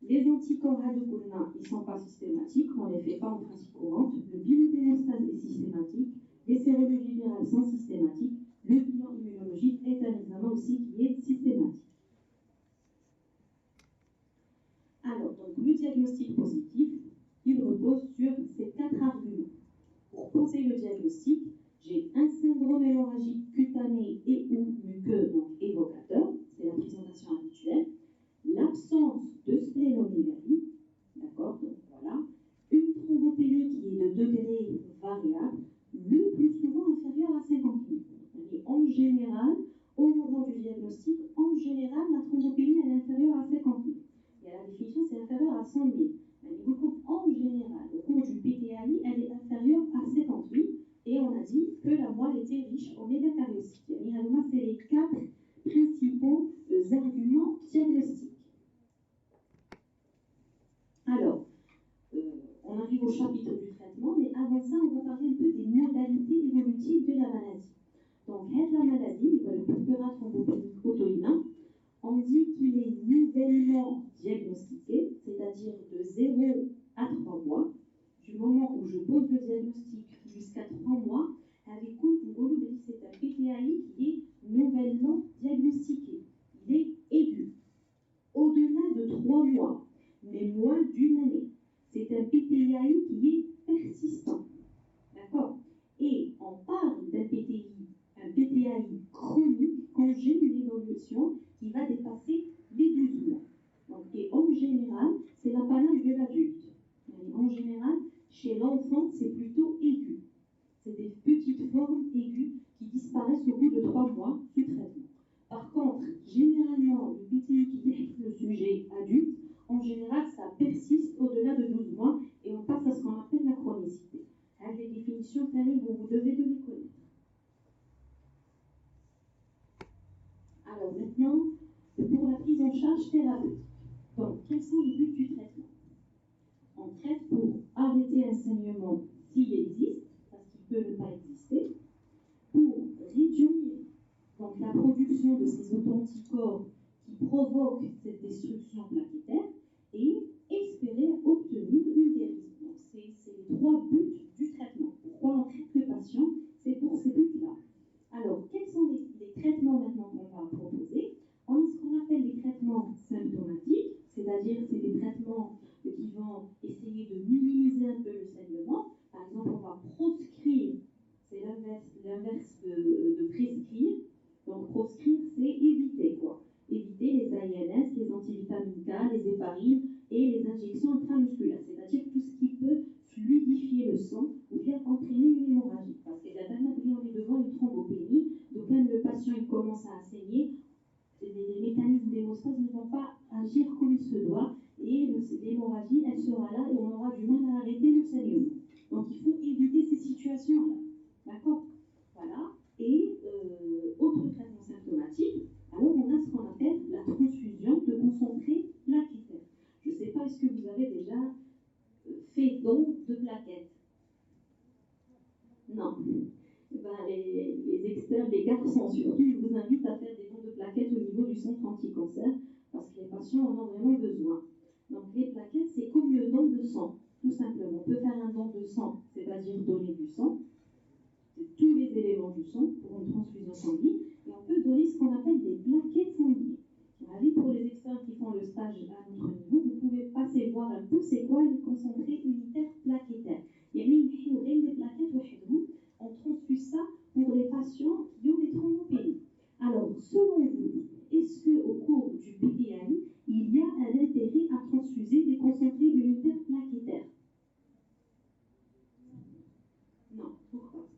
Les anticorps Hadocona, ils ne sont pas systématiques, on ne les fait pas en pratique courante. Le biodémostase est systématique. Les sérologies virales sont systématiques. Le bilan immunologique est un examen aussi qui est systématique. Alors, donc, le diagnostic positif, il repose sur ces 4 arguments. Pour poser le diagnostic, j'ai un syndrome hémorragique cutané et ou muqueux, donc évocateur, c'est la présentation habituelle, l'absence de splénomégalie, d'accord, donc voilà, une thrombopénie qui est de degré variable, le plus souvent inférieur à 50 000. Et en général, au moment du diagnostic, en général, la thrombopénie elle est inférieure à 50 000. Et à la définition, c'est inférieur à 100 000. En général, au cours du PTAI, elle est inférieure à 50 000. Et on a dit que la moelle était riche en mégacaryocite. C'est les 4 principaux arguments diagnostiques. Alors, on arrive au chapitre du traitement, mais avant ça, on va parler un peu des modalités évolutives de la maladie. Donc, la maladie, le purpura thrombopénique auto-immun, on dit qu'il est nouvellement diagnostiqué, c'est-à-dire de 0 à 3 mois, du moment où je pose le diagnostic jusqu'à 3 mois, avec c'est un PTAI qui est nouvellement diagnostiqué. Il est aigu. Au-delà de 3 mois, mais moins d'une année. C'est un PTAI qui est persistant. D'accord? Et on parle d'un PTAI chronique quand j'ai une évolution qui va dépasser les 12 mois. Donc, et en général, c'est l'apanage de l'adulte. En général, chez l'enfant, c'est plutôt aigu. C'est des petites formes aiguës qui disparaissent au bout de 3 mois sous traitement. Par contre, généralement, le PTI qui est le sujet adulte, en général, ça persiste au-delà de 12 mois et on passe à ce qu'on appelle la chronicité. Les définitions, vous devez de les connaître. Alors maintenant, pour la prise en charge thérapeutique. Donc, quels sont les buts du traitement? On traite pour arrêter un saignement s'il existe, parce qu'il peut ne pas exister, pour réduire donc, la production de ces auto-anticorps qui provoquent cette destruction plaquettaire et espérer obtenir une guérison. Donc, c'est les 3 buts du traitement. Pourquoi on traite le patient? C'est pour ces buts-là. Alors, quels sont les traitements maintenant qu'on va proposer? On a ce qu'on appelle les traitements symptomatiques, c'est-à-dire c'est des traitements qui vont essayer de minimiser un peu le saignement. Par exemple, on va proscrire, c'est l'inverse de prescrire. Donc, proscrire, c'est éviter quoi? Éviter les AINS, les antivitamines K, les héparines et les injections intramusculaires, c'est-à-dire tout ce qui peut fluidifier le sang ou bien entraîner une hémorragie. Parce que la dame on est devant une thrombopénie, donc quand le patient il commence à saigner, les mécanismes d'hémostase ne vont pas agir comme il se doit et l'hémorragie, elle sera là et on aura du mal à arrêter le saignement. Donc il faut éviter ces situations-là. D'accord? Voilà. Et autre traitement symptomatique, alors on a ce qu'on appelle la transfusion de concentré plaquettaire. Je ne sais pas, est-ce que vous avez déjà fait don de plaquettes? Non. Ben, les experts, les garçons surtout, je vous invite à faire des dons de plaquettes au niveau du centre anti-cancer parce que les patients en ont vraiment besoin. Donc les plaquettes, c'est comme le don de sang, tout simplement. On peut faire un don de sang, c'est-à-dire donner du sang, tous les éléments du sang pour une transfusion sanguine, et on peut donner ce qu'on appelle des plaquettes sanguines. Pour les experts qui font le stage à notre niveau, vous pouvez passer voir un peu c'est quoi les concentrés unitaires plaquettaires. Il y a des plaquettes, on transfuse ça pour les patients qui ont des thrombopénies. Alors, selon vous, est-ce qu'au cours du PTAI, il y a un intérêt à transfuser des concentrés unitaires plaquettaires? Non. Pourquoi?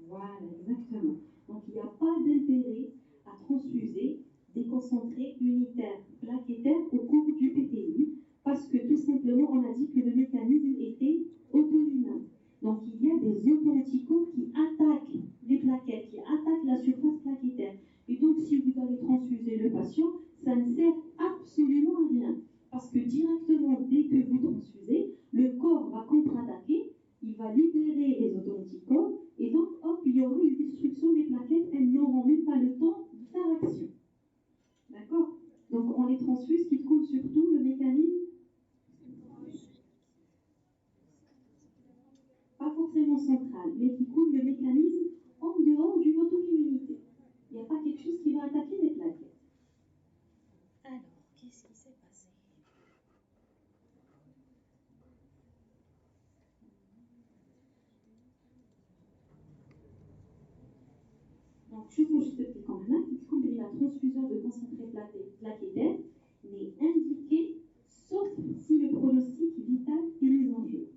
Voilà, exactement. Donc, il n'y a pas d'intérêt à transfuser des concentrés unitaires plaquettaires au cours du PTI parce que tout simplement, on a dit que le mécanisme était auto-immun. Donc, il y a des auto-anticorps qui attaquent les plaquettes, qui attaquent la surface plaquettaire. Et donc, si vous allez transfuser le patient, ça ne sert absolument à rien. Parce que directement, dès que vous transfusez, le corps va contre-attaquer, il va libérer les auto-anticorps, et donc, hop, il y aura une destruction des plaquettes, elles n'auront même pas le temps de faire action. D'accord? Donc, on les transfuse, qui coule surtout le mécanisme. Pas forcément central, mais qui coule le mécanisme en dehors d'une auto-immunité. Il n'y a pas quelque chose qui va attaquer les plaquettes. Alors, qu'est-ce qui s'est passé? Donc, je vous explique quand même que la transfusion de concentré plaquettaire n'est indiquée sauf si le pronostic vital est mis en jeu.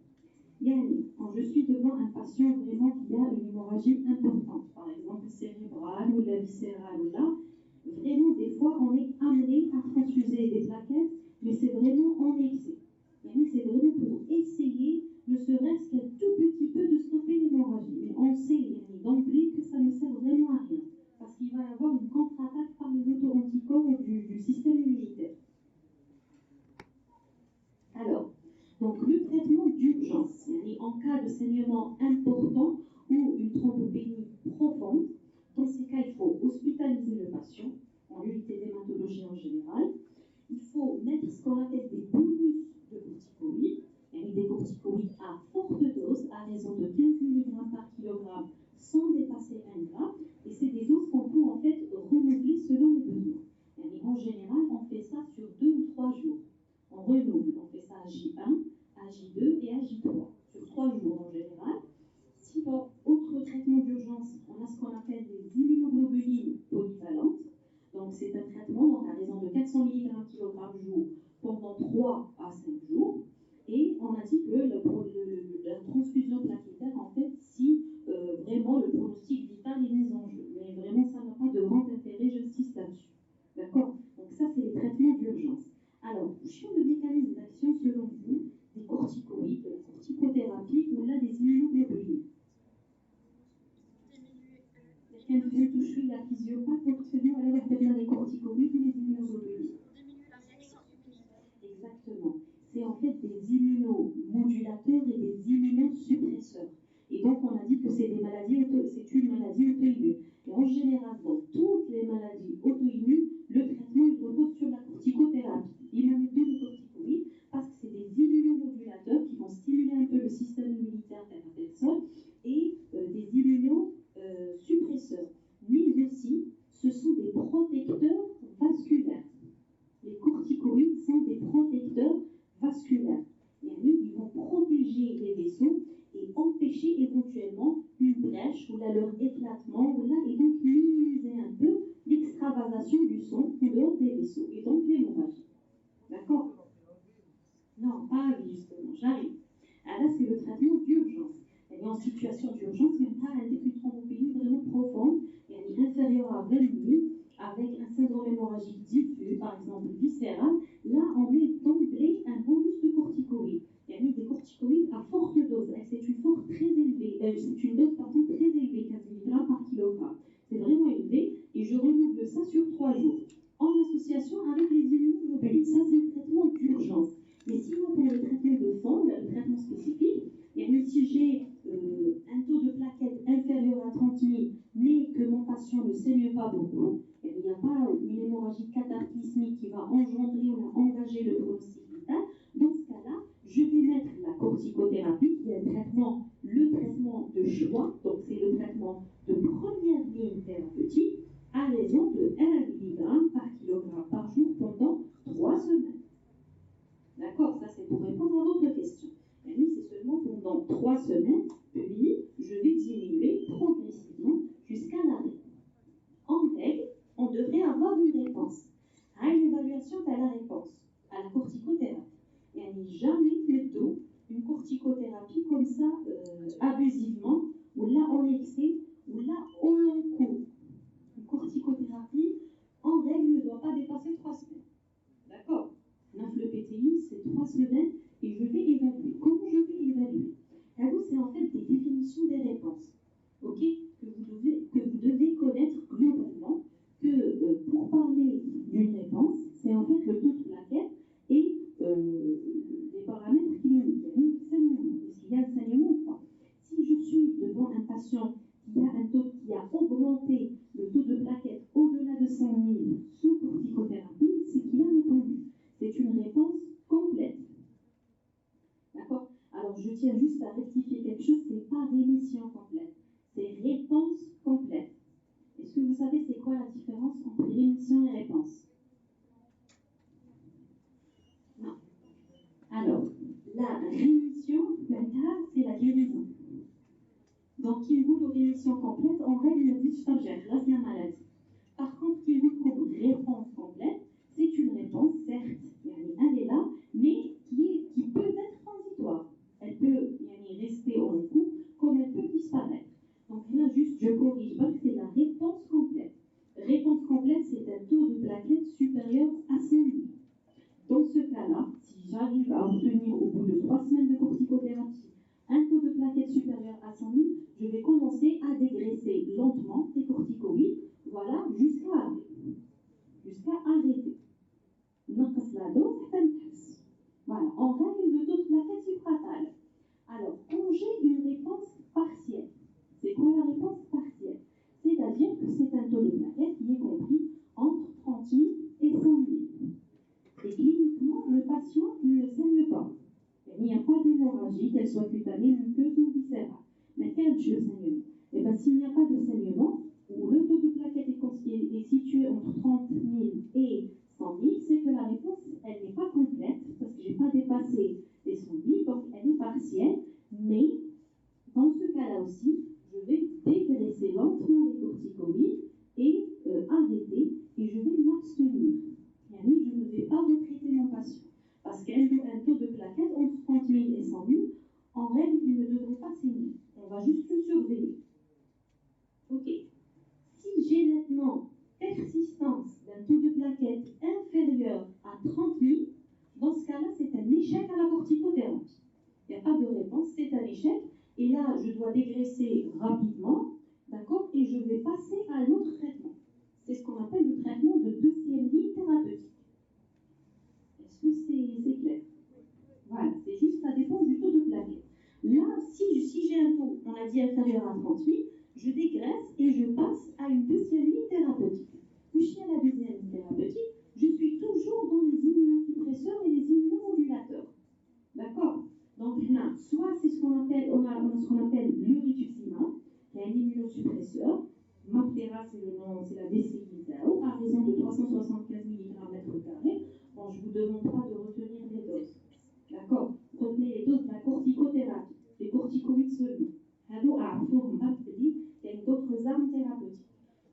Yani, quand je suis devant un patient vraiment qui a une hémorragie importante, par exemple cérébrale ou la viscérale, ou là, vraiment des fois on est amené à transfuser des plaquettes, mais c'est vraiment en excès. Yani, c'est vraiment pour essayer, ne serait-ce qu'un tout petit peu, de stopper l'hémorragie. Mais on sait d'emblée que ça ne sert vraiment à rien, parce qu'il va y avoir une contre-attaque par les auto-anticorps du système immunitaire. Alors, donc le traitement d'urgence, en cas de saignement important ou une thrombopénie profonde, dans ces cas, il faut hospitaliser le patient en unité d'hématologie en général. Il faut mettre ce qu'on appelle des bonus de corticoïdes, des corticoïdes à forte dose, à raison de 15 mg par kg, sans dépasser 1 g. Et c'est des doses qu'on peut en fait renouveler selon les besoins. En général, général, on fait ça sur 2 ou 3 jours. On renouvelle, on fait ça à J1, à J2 et à J3, sur 3 jours en général. Sinon, autre traitement d'urgence, on a ce qu'on appelle des immunoglobulines polyvalentes. Donc, c'est un traitement donc, à raison de 400 mg kg par jour pendant 3 à 5 jours. Et on a dit que la transfusion plaquettaire, en fait, si vraiment le pronostic vital est mis en jeu. Mais vraiment, ça n'a pas de grand intérêt, j'insiste là-dessus. D'accord? Donc, ça, c'est les traitements d'urgence. Alors, sur le mécanisme d'action, selon vous, des corticoïdes, de la corticothérapie ou là des immunoglobulines. كان فهمتوا شويه la physiopathe وقتلوا على واحده ديال les corticoïdes ou les immunoglobulines. Exactement. C'est en fait des immunomodulateurs et des immunosuppresseurs. Et donc on a dit que c'est une maladie auto-immune. Et en général, dans toutes les maladies auto-immunes, le traitement il repose sur la corticothérapie. Il y en a deux les corticoïdes parce que c'est des immunomodulateurs qui vont stimuler un peu le système immunitaire de la personne et des immunosuppresseurs. Mais aussi, ce sont des protecteurs vasculaires. Les corticoïdes sont des protecteurs vasculaires. Ils vont protéger les vaisseaux et empêcher éventuellement une brèche ou là leur éclatement ou là et donc minimiser un peu l'extravasation du sang en dehors des vaisseaux et donc l'hémorragie. D'accord? Non, pas justement, j'arrive. Alors là, c'est le traitement d'urgence. Elle est en situation d'urgence, mais pas un début de thrombopénie vraiment profonde, inférieure à 20 minutes, avec un syndrome hémorragique diffus, par exemple viscéral. Là, on met d'emblée un bonus de corticoïdes. Il y a des corticoïdes à forte dose. C'est une dose très élevée, très élevée, 15 mg par kilogramme. C'est vraiment élevé et je renouvelle ça sur 3 jours en association avec les immunoglobulines. Ça, c'est le traitement d'urgence. Mais sinon, pour le traitement de fond, le traitement spécifique, si j'ai un taux de plaquettes inférieur à 30 000, mais que mon patient ne saigne pas beaucoup, il n'y a pas une hémorragie cataclysmique qui va engendrer ou engager le pronostic vital, dans ce cas-là, je vais mettre la corticothérapie, qui est le traitement de choix, donc c'est le traitement de première ligne thérapeutique, à raison de 1 mg par kilogramme par jour pendant 3 semaines. D'accord, ça c'est pour répondre à votre question. C'est seulement pendant 3 semaines, puis je vais diminuer progressivement jusqu'à l'arrêt. En règle, on devrait avoir une réponse à une évaluation de la réponse à la corticothérapie. Jamais plutôt une corticothérapie comme ça, abusivement, ou là en excès, ou là au long cours. Une corticothérapie, en règle, ne doit pas dépasser 3 semaines. D'accord? Le PTI, c'est 3 semaines et je vais évaluer. Comment je vais évaluer? C'est en fait des définitions des réponses, okay, que vous devez connaître globalement, que pour parler d'une réponse, c'est en fait le taux de plaquettes et les paramètres cliniques. Il y a un saignement. Est-ce qu'il y a un saignement ou pas? Si je suis devant un patient qui a un taux qui a augmenté le taux de plaquettes au-delà de 100 000 sous corticothérapie, c'est qu'il a répondu. C'est une réponse complète. D'accord? Alors, je tiens juste à rectifier quelque chose, ce n'est pas rémission complète, c'est réponse complète. Est-ce que vous savez c'est quoi la différence entre rémission et réponse? Non. Alors, la rémission, c'est la guérison. Donc, qui vous la rémission complète, en règle, le dit là, c'est la maladie. Par contre, qui vous comme réponse complète, c'est une réponse, certes, elle est là, mais qui peut être transitoire. Elle peut rester en cours, comme elle peut disparaître. Donc là, juste, je corrige, c'est la réponse complète. Réponse complète, c'est un taux de plaquettes supérieur à 100 000. Dans ce cas-là, si j'arrive à obtenir au bout de 3 semaines de corticothérapie un taux de plaquettes supérieur à 100 000, je vais commencer à dégraisser lentement les corticoïdes, voilà, jusqu'à arrêter. نقص la dose حتى نحس. Voilà, on règle le taux de plaquettes subratale. Alors, quand j'ai une réponse partielle, c'est quoi la réponse partielle? C'est-à-dire que c'est un taux de plaquettes qui est compris entre 30 000 et 100 000. Et cliniquement, le patient ne saigne pas. Il n'y a pas d'hémorragie, qu'elle soit cutanée, muqueuse ou viscérale. Mais quel est le saignement? Et bien, s'il n'y a pas de saignement, où le taux de plaquettes est situé entre 30 000 et 100 m'abstenir. Yani, je ne vais pas retraiter mon patient. Parce qu'un taux de plaquettes entre 30 000 et 100 000, en règle, il ne devrait pas saigner. On va juste le surveiller. Ok. Si j'ai maintenant persistance d'un taux de plaquettes inférieur à 30 000, dans ce cas-là, c'est un échec à la corticothérapie. Il n'y a pas de réponse, c'est un échec. Et là, je dois dégraisser rapidement, d'accord, et je vais passer à un autre traitement. C'est ce qu'on appelle le traitement de deuxième ligne thérapeutique. Est-ce que c'est clair? Voilà, c'est juste, ça dépend du taux de plaquettes. Là, si j'ai un taux, on a dit inférieur à 30 000, je dégraisse et je passe à une deuxième ligne thérapeutique. Puis, à la deuxième ligne thérapeutique, je suis toujours dans les immunosuppresseurs et les immunomodulateurs. D'accord? Donc là, soit c'est ce qu'on appelle, on a ce qu'on appelle le rituximab, qui est un immunosuppresseur. MabThera, c'est le nom, c'est la DCI, à raison de 375 mg/m². Bon, je ne vous demande pas de retenir les doses. D'accord? Retenez les doses de la corticothérapie, des corticoïdes seulement. Il y a d'autres armes thérapeutiques.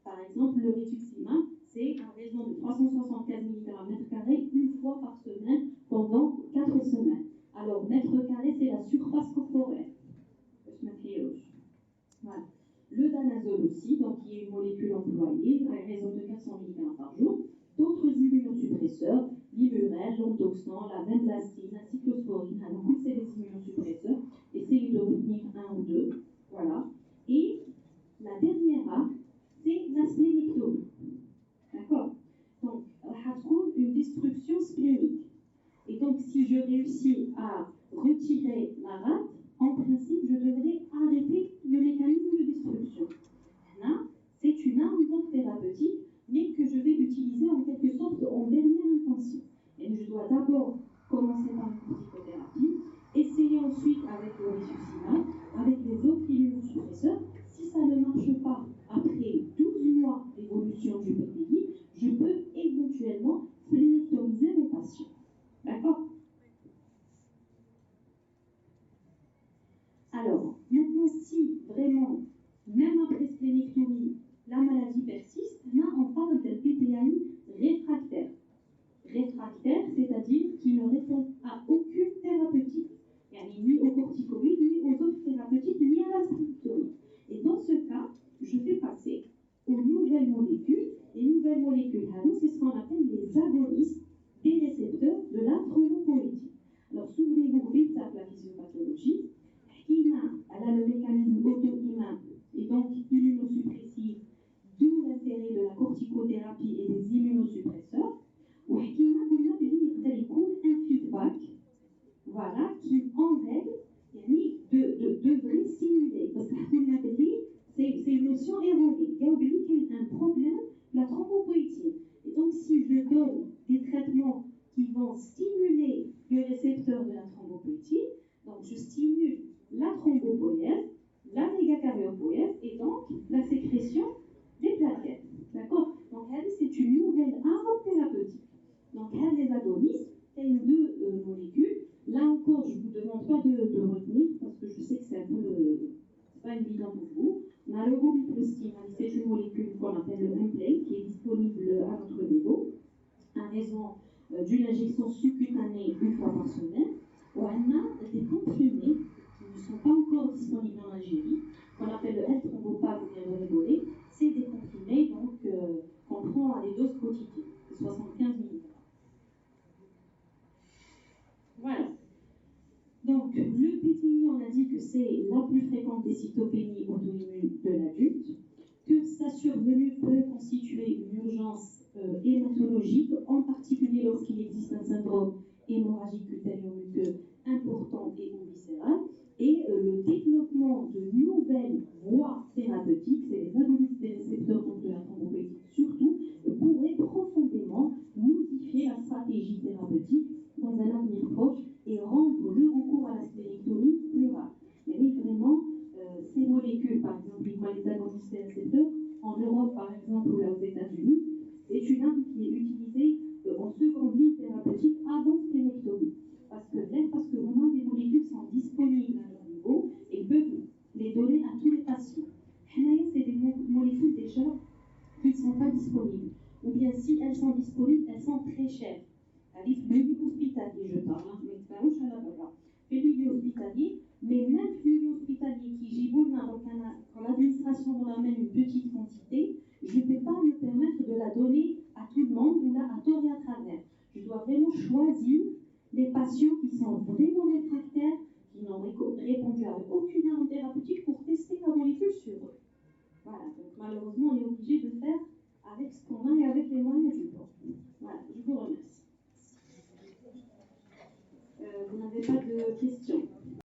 Par exemple, le rituximab, c'est à raison de 375 mg/m² une fois par semaine pendant 4 semaines. Alors, mètre carré, c'est la surface corporelle. Voilà. Le danazol aussi, donc qui est une molécule employée à raison de 400 mg par jour. D'autres immunosuppresseurs, l'imurel, l'entoxan, la vinblastine, la cyclosporine, alors tous c'est des immunosuppresseurs. Essayez de retenir un ou deux. Voilà. Et la dernière arme, c'est la splénectomie. D'accord? Donc, on trouve une destruction splénique. Et donc, si je réussis à retirer la rate, en principe, je devrais arrêter le mécanisme de destruction. Là, c'est une arme donc thérapeutique, mais que je vais utiliser en quelque sorte en dernière intention. Et je dois d'abord commencer par une corticothérapie, essayer ensuite avec le rituximab, avec les autres immunosuppresseurs. Si ça ne marche pas après 12 mois d'évolution du PPI, je peux éventuellement splénectomiser mon patient. D'accord? Alors, maintenant, si vraiment, même après splénectomie, la maladie persiste, là, on parle d'un PPI réfractaire. Réfractaire, c'est-à-dire qui ne répond à aucune thérapeutique. Ni aux corticoïdes, ni aux autres thérapeutiques, ni à la splénectomie. Et dans ce cas, je vais passer aux nouvelles molécules. Les nouvelles molécules, c'est ce qu'on appelle les agonistes des récepteurs de la thrombopoïétine. Alors, souvenez-vous vite de la physiopathologie. Elle a le mécanisme auto-immun et donc immunosuppressif, d'où l'intérêt de la corticothérapie et des immunosuppresseurs. Ou un feedback, voilà, qui en règle devrait stimuler. Parce que c'est une notion erronée. Il y a oublié qu'il y a un problème, la thrombopoïétine. Et donc, si je donne des traitements qui vont stimuler le récepteur de la thrombopoïétine, donc je stimule la thrombopoïèse, la mégacariopoïèse et donc la sécrétion des plaquettes. D'accord? Donc, c'est une nouvelle arme thérapeutique. Donc, les agonistes, il y a deux molécules. Là encore, je ne vous demande pas de retenir parce que je sais que c'est un peu pas évident pour vous. On a l'eurobiplostine, c'est une molécule qu'on appelle le Mplay qui est disponible à notre niveau à raison d'une injection subcutanée une fois par semaine. On a des comprimés qui ne sont pas encore disponibles en Algérie, qu'on appelle le L-Thrombopag ou bien le Rigolet. C'est des comprimés donc, qu'on prend à des doses quotidiennes, de 75 mg. Voilà. Donc, le PTI, on a dit que c'est la plus fréquente des cytopénies auto-immunes de l'adulte, que sa survenue peut constituer une urgence hématologique, en particulier lorsqu'il existe un syndrome hémorragique cutâneo-muqueux important et ou viscéral, et le développement de nouvelles voies thérapeutiques, c'est les agonistes des récepteurs donc de la thrombopoïétine surtout, pourrait profondément modifier la stratégie thérapeutique dans un avenir proche et rendre le recours à la splénectomie plus rare. Il y a vraiment ces molécules, par exemple, les agonistes des récepteurs, en Europe par exemple ou là aux États-Unis, c'est une arme qui est utilisée en seconde ligne thérapeutique avant splénectomie. Parce que vraiment des molécules sont disponibles à leur niveau et peuvent les donner à tous les patients. C'est des molécules déjà qui ne sont pas disponibles. Ou bien si elles sont disponibles, elles sont très chères. هذه في الميليو hospitalier je parle, ما يتباعوش على برا. في الميليو hospitalier, mais même في الميليو hospitalier qui يجيبوا لنا donc quand l'administration nous ramène une petite quantité, je ne peux pas me permettre de la donner à tout le monde ou là à tort et à travers. Je dois vraiment choisir les patients qui sont vraiment